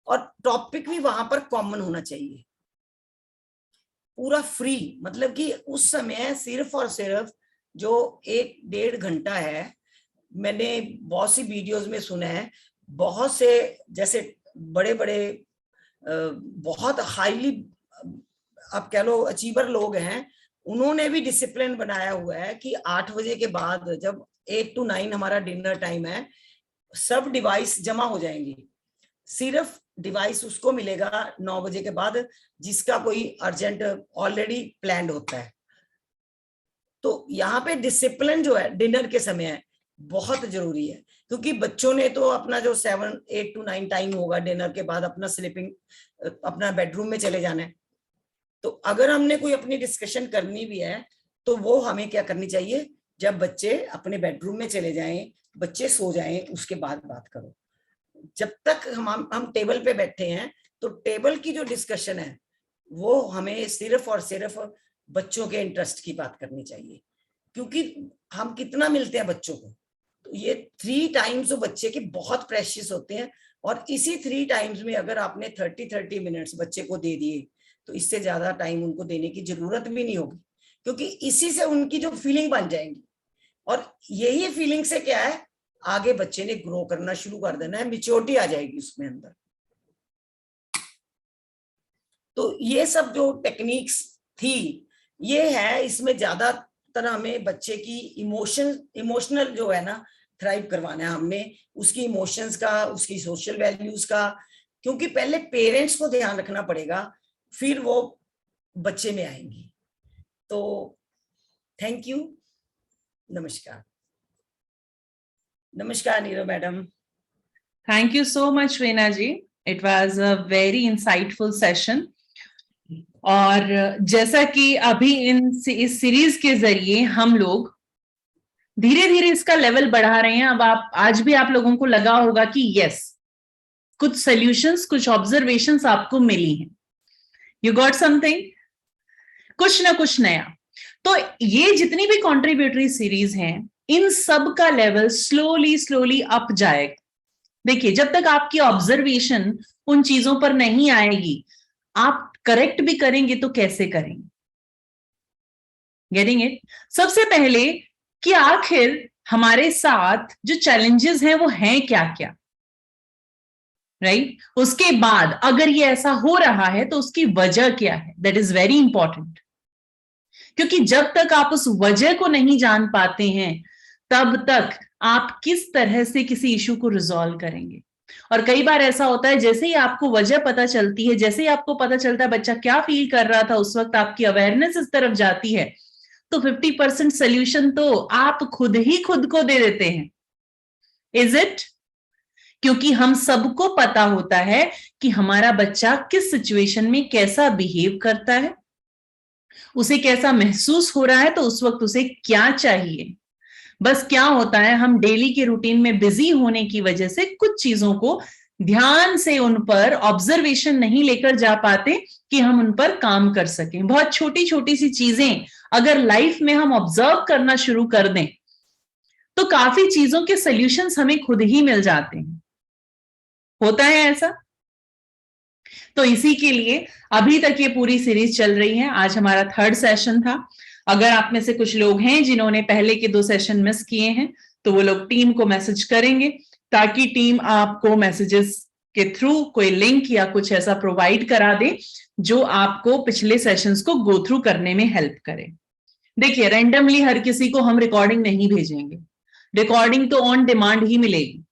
Speaker 2: और टॉपिक भी वहां पर कॉमन होना चाहिए, पूरा फ्री। मतलब कि उस समय सिर्फ और सिर्फ जो 1-1.5 घंटा है, मैंने बहुत सी वीडियोस में सुना है, बहुत से जैसे बड़े बड़े बहुत हाईली आप कह लो अचीवर लोग हैं, उन्होंने भी डिसिप्लिन बनाया हुआ है कि 8 बजे के बाद, जब 8 to 9 हमारा डिनर टाइम है, सब डिवाइस जमा हो जाएंगी, सिर्फ डिवाइस उसको मिलेगा 9 बजे के बाद जिसका कोई अर्जेंट ऑलरेडी प्लान्ड होता है। तो यहाँ पे डिसिप्लिन जो है डिनर के समय है बहुत जरूरी है, क्योंकि बच्चों ने तो अपना जो 7-8 to 9 टाइम होगा डिनर के बाद अपना स्लीपिंग, अपना बेडरूम में चले जाना है। तो अगर हमने कोई अपनी डिस्कशन करनी भी है तो वो हमें क्या करनी चाहिए, जब बच्चे अपने बेडरूम में चले जाएं, बच्चे सो जाएं, उसके बाद बात करो। जब तक हम टेबल पे बैठे हैं तो टेबल की जो डिस्कशन है वो हमें सिर्फ और सिर्फ बच्चों के इंटरेस्ट की बात करनी चाहिए, क्योंकि हम कितना मिलते हैं बच्चों को। तो ये 3 टाइम्स जो बच्चे के बहुत प्रेशियस होते हैं, और इसी 3 टाइम्स में अगर आपने 30 मिनट्स बच्चे को दे दिए तो इससे ज्यादा टाइम उनको देने की जरूरत भी नहीं होगी, क्योंकि इसी से उनकी जो फीलिंग बन जाएंगी, और यही फीलिंग से क्या है, आगे बच्चे ने ग्रो करना शुरू कर देना है, मिच्योरिटी आ जाएगी उसमें अंदर। तो ये सब जो टेक्निक्स थी ये है, इसमें ज्यादातर हमें बच्चे की इमोशनल जो है ना थ्राइव करवाना है हमने, उसकी इमोशंस का, उसकी सोशल वैल्यूज का, क्योंकि पहले पेरेंट्स को ध्यान रखना पड़ेगा, फिर वो बच्चे में आएंगी। तो थैंक यू, नमस्कार। नमस्कार Nirav madam.
Speaker 3: Thank you so much, Reena ji. It was a very insightful session. और जैसा कि अभी इस सीरीज के जरिए हम लोग धीरे धीरे इसका लेवल बढ़ा रहे हैं। अब आज भी आप लोगों को लगा होगा कि यस, कुछ सॉल्यूशंस, कुछ ऑब्जर्वेशंस आपको मिली हैं, यू गॉट समथिंग, कुछ ना कुछ नया। तो ये जितनी भी कॉन्ट्रीब्यूटरी सीरीज हैं, इन सब का लेवल स्लोली अप जाएगा। देखिए, जब तक आपकी ऑब्जर्वेशन उन चीजों पर नहीं आएगी, आप करेक्ट भी करेंगे तो कैसे करेंगे? Getting it? सबसे पहले कि आखिर हमारे साथ जो चैलेंजेस हैं वो हैं क्या क्या, राइट? उसके बाद अगर ये ऐसा हो रहा है तो उसकी वजह क्या है, दैट इज वेरी इंपॉर्टेंट। क्योंकि जब तक आप उस वजह को नहीं जान पाते हैं तब तक आप किस तरह से किसी इशू को रिजॉल्व करेंगे। और कई बार ऐसा होता है, जैसे ही आपको वजह पता चलती है, जैसे ही आपको पता चलता है बच्चा क्या फील कर रहा था, उस वक्त आपकी अवेयरनेस इस तरफ जाती है, तो 50% सोल्यूशन तो आप खुद ही खुद को दे देते हैं। Is it? क्योंकि हम सबको पता होता है कि हमारा बच्चा किस सिचुएशन में कैसा बिहेव करता है, उसे कैसा महसूस हो रहा है, तो उस वक्त उसे क्या चाहिए। बस क्या होता है, हम डेली के रूटीन में बिजी होने की वजह से कुछ चीजों को ध्यान से उन पर ऑब्जर्वेशन नहीं लेकर जा पाते कि हम उन पर काम कर सकें। बहुत छोटी छोटी सी चीजें अगर लाइफ में हम ऑब्जर्व करना शुरू कर दें तो काफी चीजों के सॉल्यूशंस हमें खुद ही मिल जाते हैं। होता है ऐसा? तो इसी के लिए अभी तक ये पूरी सीरीज चल रही है। आज हमारा 3rd सेशन था। अगर आप में से कुछ लोग हैं जिन्होंने पहले के 2 सेशन मिस किए हैं तो वो लोग टीम को मैसेज करेंगे ताकि टीम आपको मैसेजेस के थ्रू कोई लिंक या कुछ ऐसा प्रोवाइड करा दे जो आपको पिछले सेशंस को गो थ्रू करने में हेल्प करे। देखिए, रैंडमली हर किसी को हम रिकॉर्डिंग नहीं भेजेंगे, रिकॉर्डिंग तो ऑन डिमांड ही मिलेगी,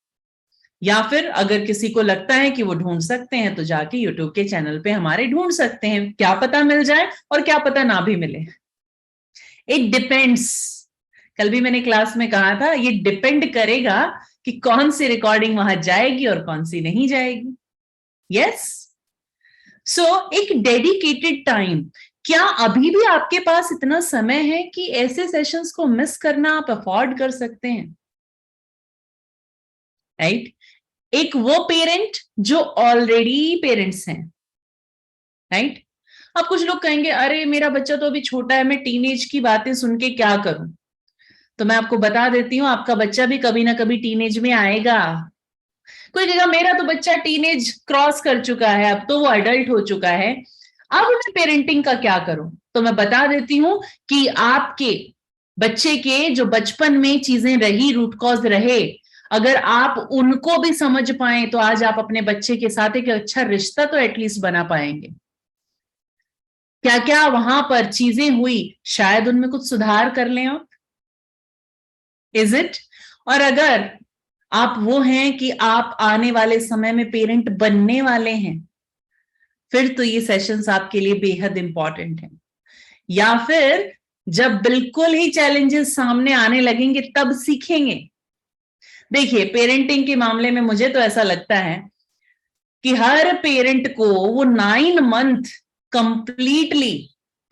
Speaker 3: या फिर अगर किसी को लगता है कि वो ढूंढ सकते हैं तो जाके यूट्यूब के चैनल पे हमारे ढूंढ सकते हैं। क्या पता मिल जाए और क्या पता ना भी मिले, इट डिपेंड्स। कल भी मैंने क्लास में कहा था, ये डिपेंड करेगा कि कौन सी रिकॉर्डिंग वहां जाएगी और कौन सी नहीं जाएगी। यस, सो एक डेडिकेटेड टाइम। क्या अभी भी आपके पास इतना समय है कि ऐसे सेशंस को मिस करना आप अफोर्ड कर सकते हैं? राइट? एक वो पेरेंट जो ऑलरेडी पेरेंट्स हैं, राइट? अब कुछ लोग कहेंगे, अरे मेरा बच्चा तो अभी छोटा है, मैं टीनेज की बातें सुन के क्या करूं? तो मैं आपको बता देती हूं, आपका बच्चा भी कभी ना कभी टीनेज में आएगा। कोई कहेगा मेरा तो बच्चा टीनेज क्रॉस कर चुका है, अब तो वो अडल्ट हो चुका है, अब मैं पेरेंटिंग का क्या करूं? तो मैं बता देती हूं कि आपके बच्चे के जो बचपन में चीजें रही, रूट कॉज रहे, अगर आप उनको भी समझ पाए तो आज आप अपने बच्चे के साथ एक अच्छा रिश्ता तो एटलीस्ट बना पाएंगे। क्या क्या वहां पर चीजें हुई, शायद उनमें कुछ सुधार कर लें आप। Is it? और अगर आप वो हैं कि आप आने वाले समय में पेरेंट बनने वाले हैं, फिर तो ये सेशंस आपके लिए बेहद इंपॉर्टेंट है। या फिर जब बिल्कुल ही चैलेंजेस सामने आने लगेंगे तब सीखेंगे। देखिए, पेरेंटिंग के मामले में मुझे तो ऐसा लगता है कि हर पेरेंट को वो 9 मंथ कंप्लीटली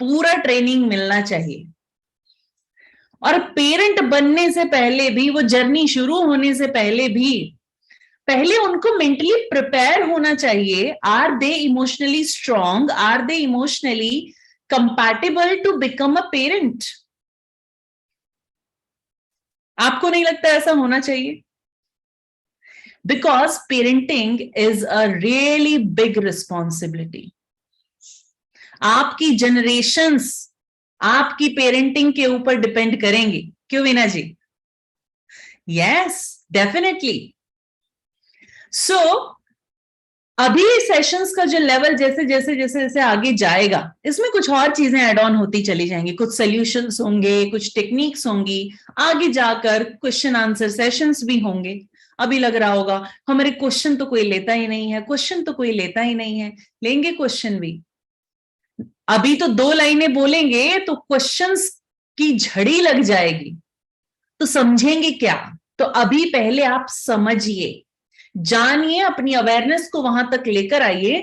Speaker 3: पूरा ट्रेनिंग मिलना चाहिए। और पेरेंट बनने से पहले भी, वो जर्नी शुरू होने से पहले भी, पहले उनको मेंटली प्रिपेयर होना चाहिए। Are they emotionally strong? Are they emotionally compatible to become a parent? आपको नहीं लगता ऐसा होना चाहिए? Because parenting is a really big responsibility. आपकी जनरेशंस आपकी पेरेंटिंग के ऊपर डिपेंड करेंगे। क्यों Veena ji? Yes, definitely. So अभी सेशंस का जो लेवल जैसे जैसे जैसे जैसे आगे जाएगा, इसमें कुछ और चीजें ऐड ऑन होती चली जाएंगी, कुछ सॉल्यूशंस होंगे, कुछ टेक्निक्स होंगी, आगे जाकर क्वेश्चन आंसर सेशंस भी होंगे। अभी लग रहा होगा हमारे क्वेश्चन तो कोई लेता ही नहीं है, क्वेश्चन तो कोई लेता ही नहीं है। लेंगे क्वेश्चन भी। अभी तो 2 लाइनें बोलेंगे तो क्वेश्चंस की झड़ी लग जाएगी, तो समझेंगे क्या? तो अभी पहले आप समझिए, जानिए, अपनी अवेयरनेस को वहां तक लेकर आइए,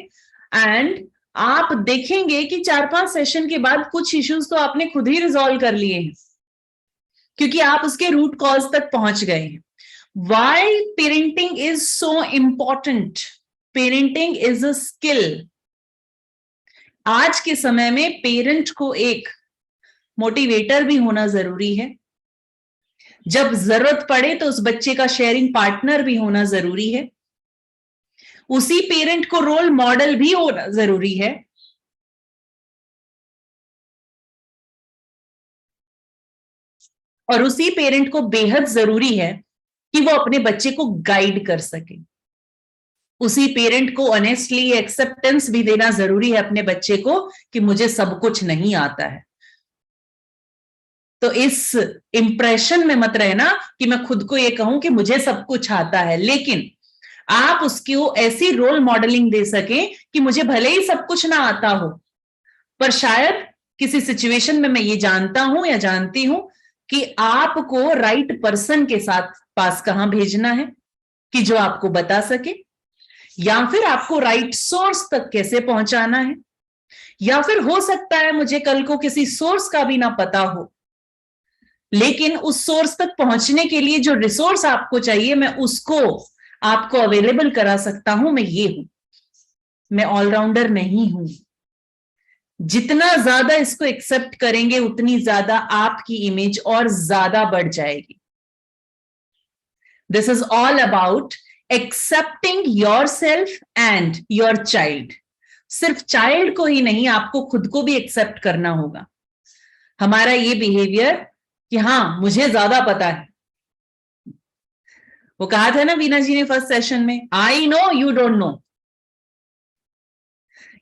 Speaker 3: एंड आप देखेंगे कि 4-5 सेशन के बाद कुछ इश्यूज तो आपने खुद ही रिजॉल्व कर लिए हैं, क्योंकि आप उसके रूट कॉज तक पहुंच गए हैं। Why parenting is so important? Parenting is a skill. आज के समय में पेरेंट को एक मोटिवेटर भी होना जरूरी है। जब जरूरत पड़े तो उस बच्चे का शेयरिंग पार्टनर भी होना जरूरी है। उसी पेरेंट को रोल मॉडल भी होना जरूरी है। और उसी पेरेंट को बेहद जरूरी है कि वो अपने बच्चे को गाइड कर सके। उसी पेरेंट को ऑनेस्टली एक्सेप्टेंस भी देना जरूरी है अपने बच्चे को कि मुझे सब कुछ नहीं आता है। तो इस इंप्रेशन में मत रहना कि मैं खुद को ये कहूं कि मुझे सब कुछ आता है, लेकिन आप उसको ऐसी रोल मॉडलिंग दे सकें कि मुझे भले ही सब कुछ ना आता हो, पर शायद किसी सिचुएशन में मैं ये जानता हूं या जानती हूं कि आपको राइट पर्सन के साथ पास कहां भेजना है कि जो आपको बता सके, या फिर आपको राइट सोर्स तक कैसे पहुंचाना है, या फिर हो सकता है मुझे कल को किसी सोर्स का भी ना पता हो, लेकिन उस सोर्स तक पहुंचने के लिए जो रिसोर्स आपको चाहिए मैं उसको आपको अवेलेबल करा सकता हूं। मैं ये हूं, मैं ऑलराउंडर नहीं हूं। जितना ज्यादा इसको एक्सेप्ट करेंगे उतनी ज्यादा आपकी इमेज और ज्यादा बढ़ जाएगी। This is all about accepting your self and your child. सिर्फ चाइल्ड को ही नहीं, आपको खुद को भी एक्सेप्ट करना होगा। हमारा ये बिहेवियर कि हाँ मुझे ज्यादा पता है, वो कहा था ना वीना जी ने फर्स्ट सेशन में, I know you don't know.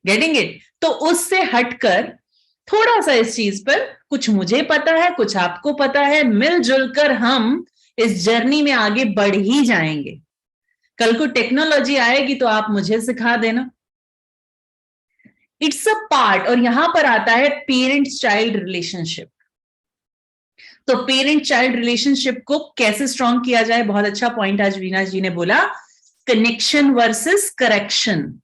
Speaker 3: Getting it? तो उससे हटकर थोड़ा सा इस चीज पर, कुछ मुझे पता है, कुछ आपको पता है, मिलजुल कर हम इस जर्नी में आगे बढ़ ही जाएंगे। कल को टेक्नोलॉजी आएगी तो आप मुझे सिखा देना। It's a part. और यहां पर आता है पेरेंट चाइल्ड रिलेशनशिप। तो पेरेंट चाइल्ड रिलेशनशिप को कैसे स्ट्रॉन्ग किया जाए? बहुत अच्छा पॉइंट आज वीना जी ने बोला, कनेक्शन वर्सेस करेक्शन।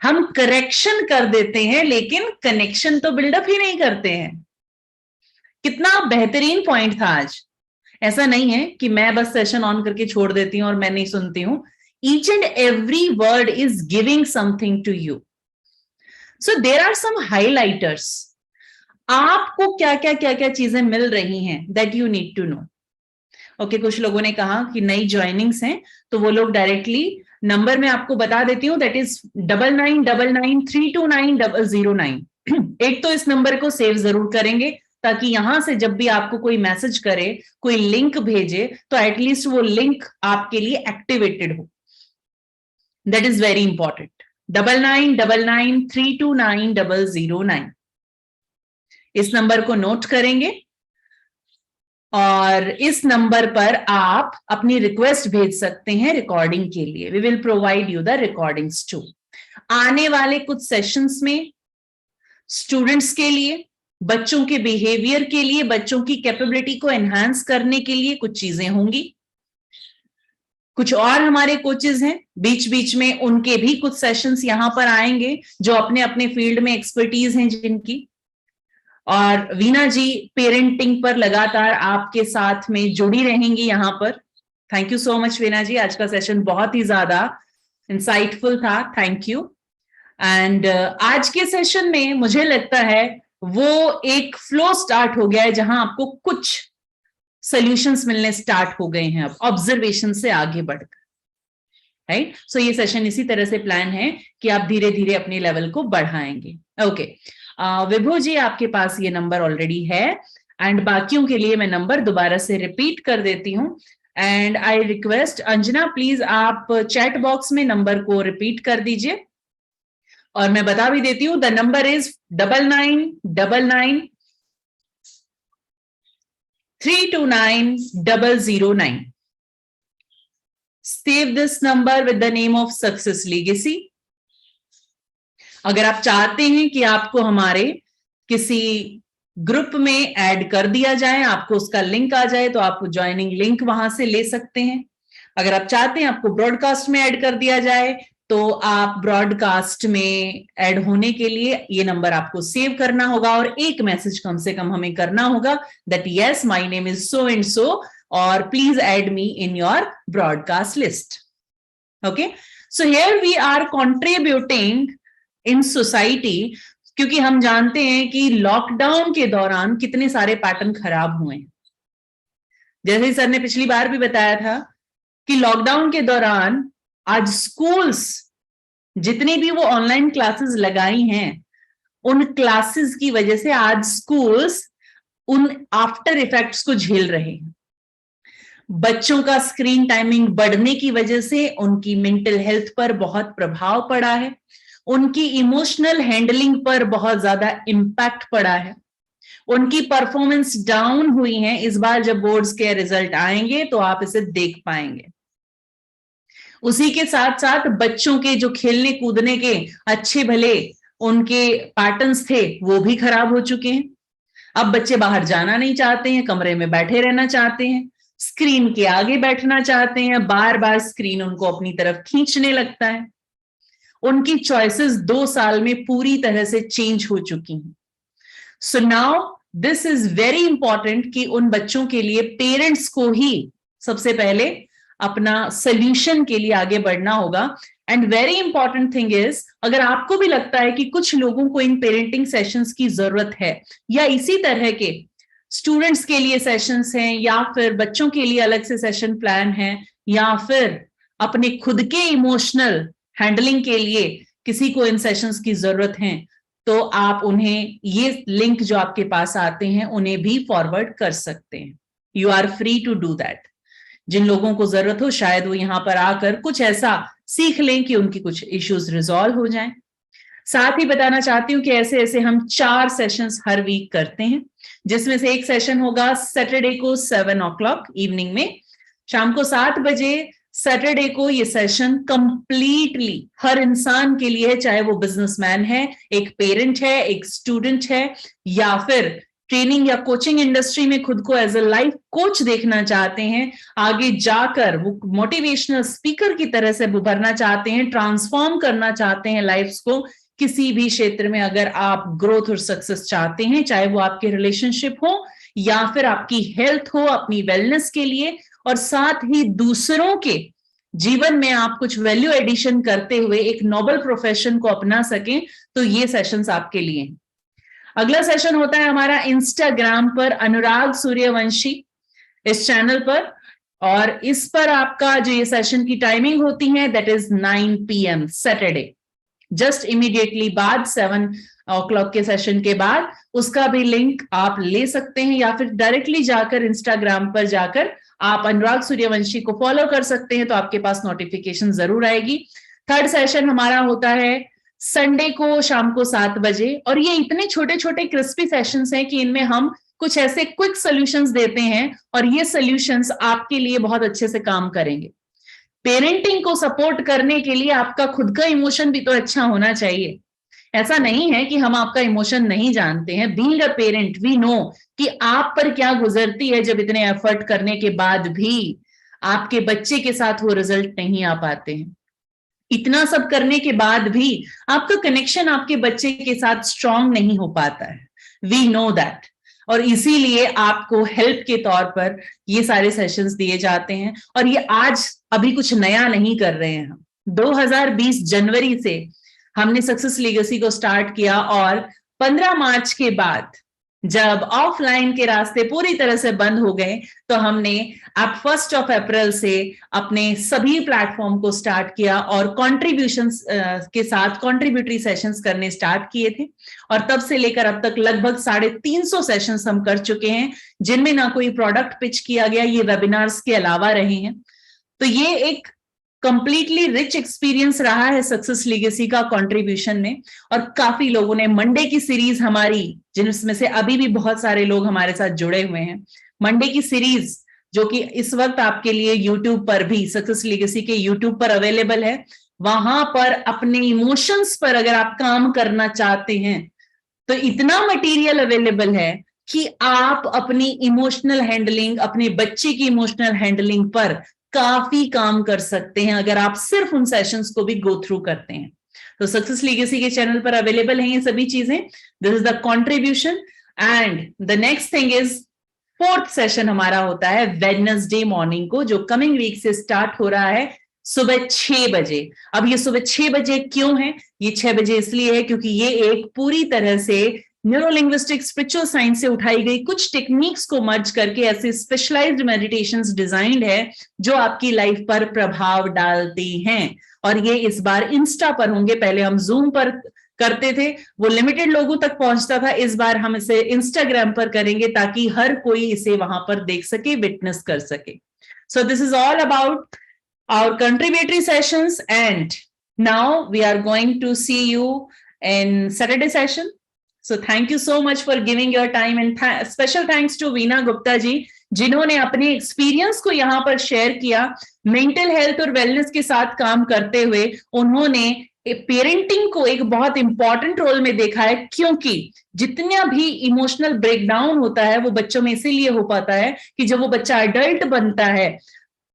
Speaker 3: हम करेक्शन कर देते हैं लेकिन कनेक्शन तो बिल्डअप ही नहीं करते हैं। कितना बेहतरीन पॉइंट था आज। ऐसा नहीं है कि मैं बस सेशन ऑन करके छोड़ देती हूं और मैं नहीं सुनती हूं। Each and every word is giving something to you. So there are some highlighters. आपको क्या क्या चीजें मिल रही हैं that you need to know. Okay, कुछ लोगों ने कहा कि नई ज्वाइनिंग्स हैं, तो वो लोग डायरेक्टली नंबर में आपको बता देती हूँ, दैट इज 9999329009। एक तो इस नंबर को सेव जरूर करेंगे, ताकि यहां से जब भी आपको कोई मैसेज करे, कोई लिंक भेजे, तो एटलीस्ट वो लिंक आपके लिए एक्टिवेटेड हो। That is very important. 9999329009 इस नंबर को नोट करेंगे, और इस नंबर पर आप अपनी रिक्वेस्ट भेज सकते हैं रिकॉर्डिंग के लिए। We will provide you the recordings too. आने वाले कुछ सेशंस में स्टूडेंट्स के लिए, बच्चों के बिहेवियर के लिए, बच्चों की कैपेबिलिटी को एनहांस करने के लिए कुछ चीजें होंगी। कुछ और हमारे कोचेस हैं, बीच बीच में उनके भी कुछ सेशंस यहां पर आएंगे, जो अपने अपने फील्ड में एक्सपर्टीज हैं जिनकी। और वीना जी पेरेंटिंग पर लगातार आपके साथ में जुड़ी रहेंगी यहां पर। Thank you so much Veena ji, आज का सेशन बहुत ही ज्यादा इंसाइटफुल था, थैंक यू। एंड आज के सेशन में मुझे लगता है वो एक फ्लो स्टार्ट हो गया है, जहां आपको कुछ सॉल्यूशंस मिलने स्टार्ट हो गए हैं अब ऑब्जर्वेशन से आगे बढ़कर, राइट। सो ये सेशन इसी तरह से प्लान है कि आप धीरे धीरे अपने लेवल को बढ़ाएंगे। ओके, विभू जी आपके पास ये नंबर ऑलरेडी है, एंड बाकियों के लिए मैं नंबर दोबारा से रिपीट कर देती हूँ। And I request Anjana, please आप चैट बॉक्स में नंबर को रिपीट कर दीजिए, और मैं बता भी देती हूँ, the number is 9999329009। Save this number with the name of Success Legacy. अगर आप चाहते हैं कि आपको हमारे किसी ग्रुप में ऐड कर दिया जाए, आपको उसका लिंक आ जाए, तो आप ज्वाइनिंग लिंक वहां से ले सकते हैं। अगर आप चाहते हैं आपको ब्रॉडकास्ट में ऐड कर दिया जाए, तो आप ब्रॉडकास्ट में ऐड होने के लिए ये नंबर आपको सेव करना होगा, और एक मैसेज कम से कम हमें करना होगा, that yes my name is so and so, और please add me in your broadcast list. Okay, so here we are contributing in society, क्योंकि हम जानते हैं कि लॉकडाउन के दौरान कितने सारे पैटर्न खराब हुए हैं। जैसे सर ने पिछली बार भी बताया था कि लॉकडाउन के दौरान आज स्कूल्स जितनी भी वो ऑनलाइन क्लासेस लगाई हैं, उन क्लासेस की वजह से आज स्कूल्स उन आफ्टर इफेक्ट्स को झेल रहे हैं। बच्चों का स्क्रीन टाइमिंग बढ़ने की वजह से उनकी मेंटल हेल्थ पर बहुत प्रभाव पड़ा है, उनकी इमोशनल हैंडलिंग पर बहुत ज्यादा इंपैक्ट पड़ा है, उनकी परफॉर्मेंस डाउन हुई है। इस बार जब बोर्ड्स के रिजल्ट आएंगे तो आप इसे देख पाएंगे। उसी के साथ साथ बच्चों के जो खेलने कूदने के अच्छे भले उनके पैटर्न्स थे, वो भी खराब हो चुके हैं। अब बच्चे बाहर जाना नहीं चाहते हैं, कमरे में बैठे रहना चाहते हैं, स्क्रीन के आगे बैठना चाहते हैं, बार बार स्क्रीन उनको अपनी तरफ खींचने लगता है। उनकी चॉइसेस 2 साल में पूरी तरह से चेंज हो चुकी हैं। So now this is very important कि उन बच्चों के लिए पेरेंट्स को ही सबसे पहले अपना सोल्यूशन के लिए आगे बढ़ना होगा। And very important thing is, अगर आपको भी लगता है कि कुछ लोगों को इन पेरेंटिंग सेशंस की जरूरत है, या इसी तरह के स्टूडेंट्स के लिए सेशंस हैं, या फिर बच्चों के लिए अलग से सेशन प्लान है, या फिर अपने खुद के इमोशनल हैंडलिंग के लिए किसी को इन सेशंस की जरूरत है, तो आप उन्हें ये लिंक जो आपके पास आते हैं उन्हें भी फॉरवर्ड कर सकते हैं। You are free to do that. जिन लोगों को जरूरत हो, शायद वो यहां पर आकर कुछ ऐसा सीख लें कि उनकी कुछ इश्यूज रिजॉल्व हो जाएं। साथ ही बताना चाहती हूँ कि ऐसे ऐसे हम 4 सेशंस हर वीक करते हैं, जिसमें से एक सेशन होगा सैटरडे को 7 o'clock इवनिंग में, शाम को 7 बजे सैटरडे को ये सेशन कंप्लीटली हर इंसान के लिए, चाहे वो बिजनेसमैन है, एक पेरेंट है, एक स्टूडेंट है, या फिर ट्रेनिंग या कोचिंग इंडस्ट्री में खुद को एज अ लाइफ कोच देखना चाहते हैं, आगे जाकर वो मोटिवेशनल स्पीकर की तरह से उभरना चाहते हैं, ट्रांसफॉर्म करना चाहते हैं लाइफ्स को। किसी भी क्षेत्र में अगर आप ग्रोथ और सक्सेस चाहते हैं, चाहे वो आपके रिलेशनशिप हो या फिर आपकी हेल्थ हो, अपनी वेलनेस के लिए, और साथ ही दूसरों के जीवन में आप कुछ वैल्यू एडिशन करते हुए एक नोबल प्रोफेशन को अपना सकें, तो ये सेशंस आपके लिए हैं। अगला सेशन होता है हमारा इंस्टाग्राम पर, अनुराग सूर्यवंशी इस चैनल पर, और इस पर आपका जो ये सेशन की टाइमिंग होती है that is 9 PM Saturday, just immediately बाद 7 o'clock के सेशन के बाद। उसका भी लिंक आप ले सकते हैं या फिर डायरेक्टली जाकर इंस्टाग्राम पर जाकर आप अनुराग सूर्यवंशी को फॉलो कर सकते हैं, तो आपके पास नोटिफिकेशन जरूर आएगी। थर्ड सेशन हमारा होता है संडे को शाम को 7 बजे, और ये इतने छोटे छोटे क्रिस्पी सेशंस हैं कि इनमें हम कुछ ऐसे क्विक सॉल्यूशंस देते हैं और ये सॉल्यूशंस आपके लिए बहुत अच्छे से काम करेंगे। पेरेंटिंग को सपोर्ट करने के लिए आपका खुद का इमोशन भी तो अच्छा होना चाहिए। ऐसा नहीं है कि हम आपका इमोशन नहीं जानते हैं। Being a parent we know कि आप पर क्या गुजरती है जब इतने एफर्ट करने के बाद भी आपके बच्चे के साथ वो रिजल्ट नहीं आ पाते हैं। इतना सब करने के बाद भी आपका कनेक्शन आपके बच्चे के साथ स्ट्रांग नहीं हो पाता है। वी नो दैट, और इसीलिए आपको हेल्प के तौर पर ये सारे सेशंस दिए जाते हैं। और ये आज अभी कुछ नया नहीं कर रहे हैं हम। 2020 जनवरी से हमने सक्सेस लीगेसी को स्टार्ट किया, और 15 मार्च के बाद जब ऑफलाइन के रास्ते पूरी तरह से बंद हो गए तो हमने अब 1 अप्रैल से अपने सभी प्लेटफॉर्म को स्टार्ट किया और कॉन्ट्रीब्यूशंस के साथ कॉन्ट्रीब्यूटरी सेशंस करने स्टार्ट किए थे। और तब से लेकर अब तक लगभग 350 सेशंस हम कर चुके हैं, जिनमें ना कोई प्रोडक्ट पिच किया गया, ये वेबिनार्स के अलावा रहे हैं। तो ये एक कंप्लीटली रिच एक्सपीरियंस रहा है सक्सेस लीगेसी का कंट्रीब्यूशन में। और काफी लोगों ने मंडे की सीरीज हमारी, जिनमें से अभी भी बहुत सारे लोग हमारे साथ जुड़े हुए हैं, मंडे की सीरीज जो कि इस वक्त आपके लिए यूट्यूब पर भी, सक्सेस लीगेसी के यूट्यूब पर अवेलेबल है, वहां पर अपने इमोशंस पर अगर आप काम करना चाहते हैं तो इतना मटेरियल अवेलेबल है कि आप अपनी इमोशनल हैंडलिंग, अपने बच्चे की इमोशनल हैंडलिंग पर काफी काम कर सकते हैं अगर आप सिर्फ उन सेशंस को भी गो थ्रू करते हैं। तो सक्सेस लीगेसी के चैनल पर अवेलेबल हैं ये सभी चीजें। This is the contribution. And the next thing is 4th session हमारा होता है वेडनेसडे मॉर्निंग को, जो कमिंग वीक से स्टार्ट हो रहा है सुबह 6 बजे। अब ये सुबह 6 बजे क्यों है? ये 6 बजे इसलिए है क्योंकि ये एक पूरी तरह से न्यूरोलिंग्विस्टिक स्पिरिचुअल साइंस से उठाई गई कुछ टेक्निक्स को मर्ज करके ऐसे स्पेशलाइज्ड मेडिटेशंस डिजाइंड है जो आपकी लाइफ पर प्रभाव डालती हैं। और ये इस बार इंस्टा पर होंगे। पहले हम जूम पर करते थे, वो लिमिटेड लोगों तक पहुंचता था। इस बार हम इसे इंस्टाग्राम पर करेंगे ताकि हर कोई इसे वहां पर देख सके, विटनेस कर सके। So this is all about our contributory sessions, and now we are going to see you in Saturday session. So thank you so much for giving your time, and special thanks to Veena Gupta जी, जिन्होंने अपने experience को यहाँ पर share किया। Mental health और wellness के साथ काम करते हुए उन्होंने पेरेंटिंग को एक बहुत इंपॉर्टेंट रोल में देखा है, क्योंकि जितना भी इमोशनल ब्रेकडाउन होता है वो बच्चों में इसीलिए हो पाता है कि जब वो बच्चा एडल्ट बनता है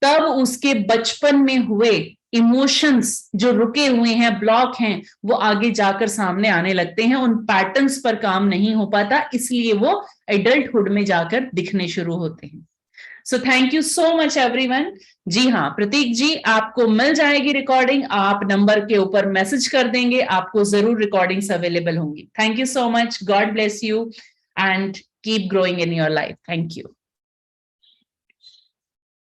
Speaker 3: तब उसके बचपन में हुए इमोशंस जो रुके हुए हैं, ब्लॉक हैं, वो आगे जाकर सामने आने लगते हैं। उन पैटर्न्स पर काम नहीं हो पाता, इसलिए वो एडल्टहुड में जाकर दिखने शुरू होते हैं। So thank you so much everyone. जी हाँ प्रतीक जी, आपको मिल जाएगी रिकॉर्डिंग, आप नंबर के ऊपर मैसेज कर देंगे, आपको जरूर रिकॉर्डिंग्स अवेलेबल होंगी। Thank you so much, God bless you and keep growing in your life. Thank you.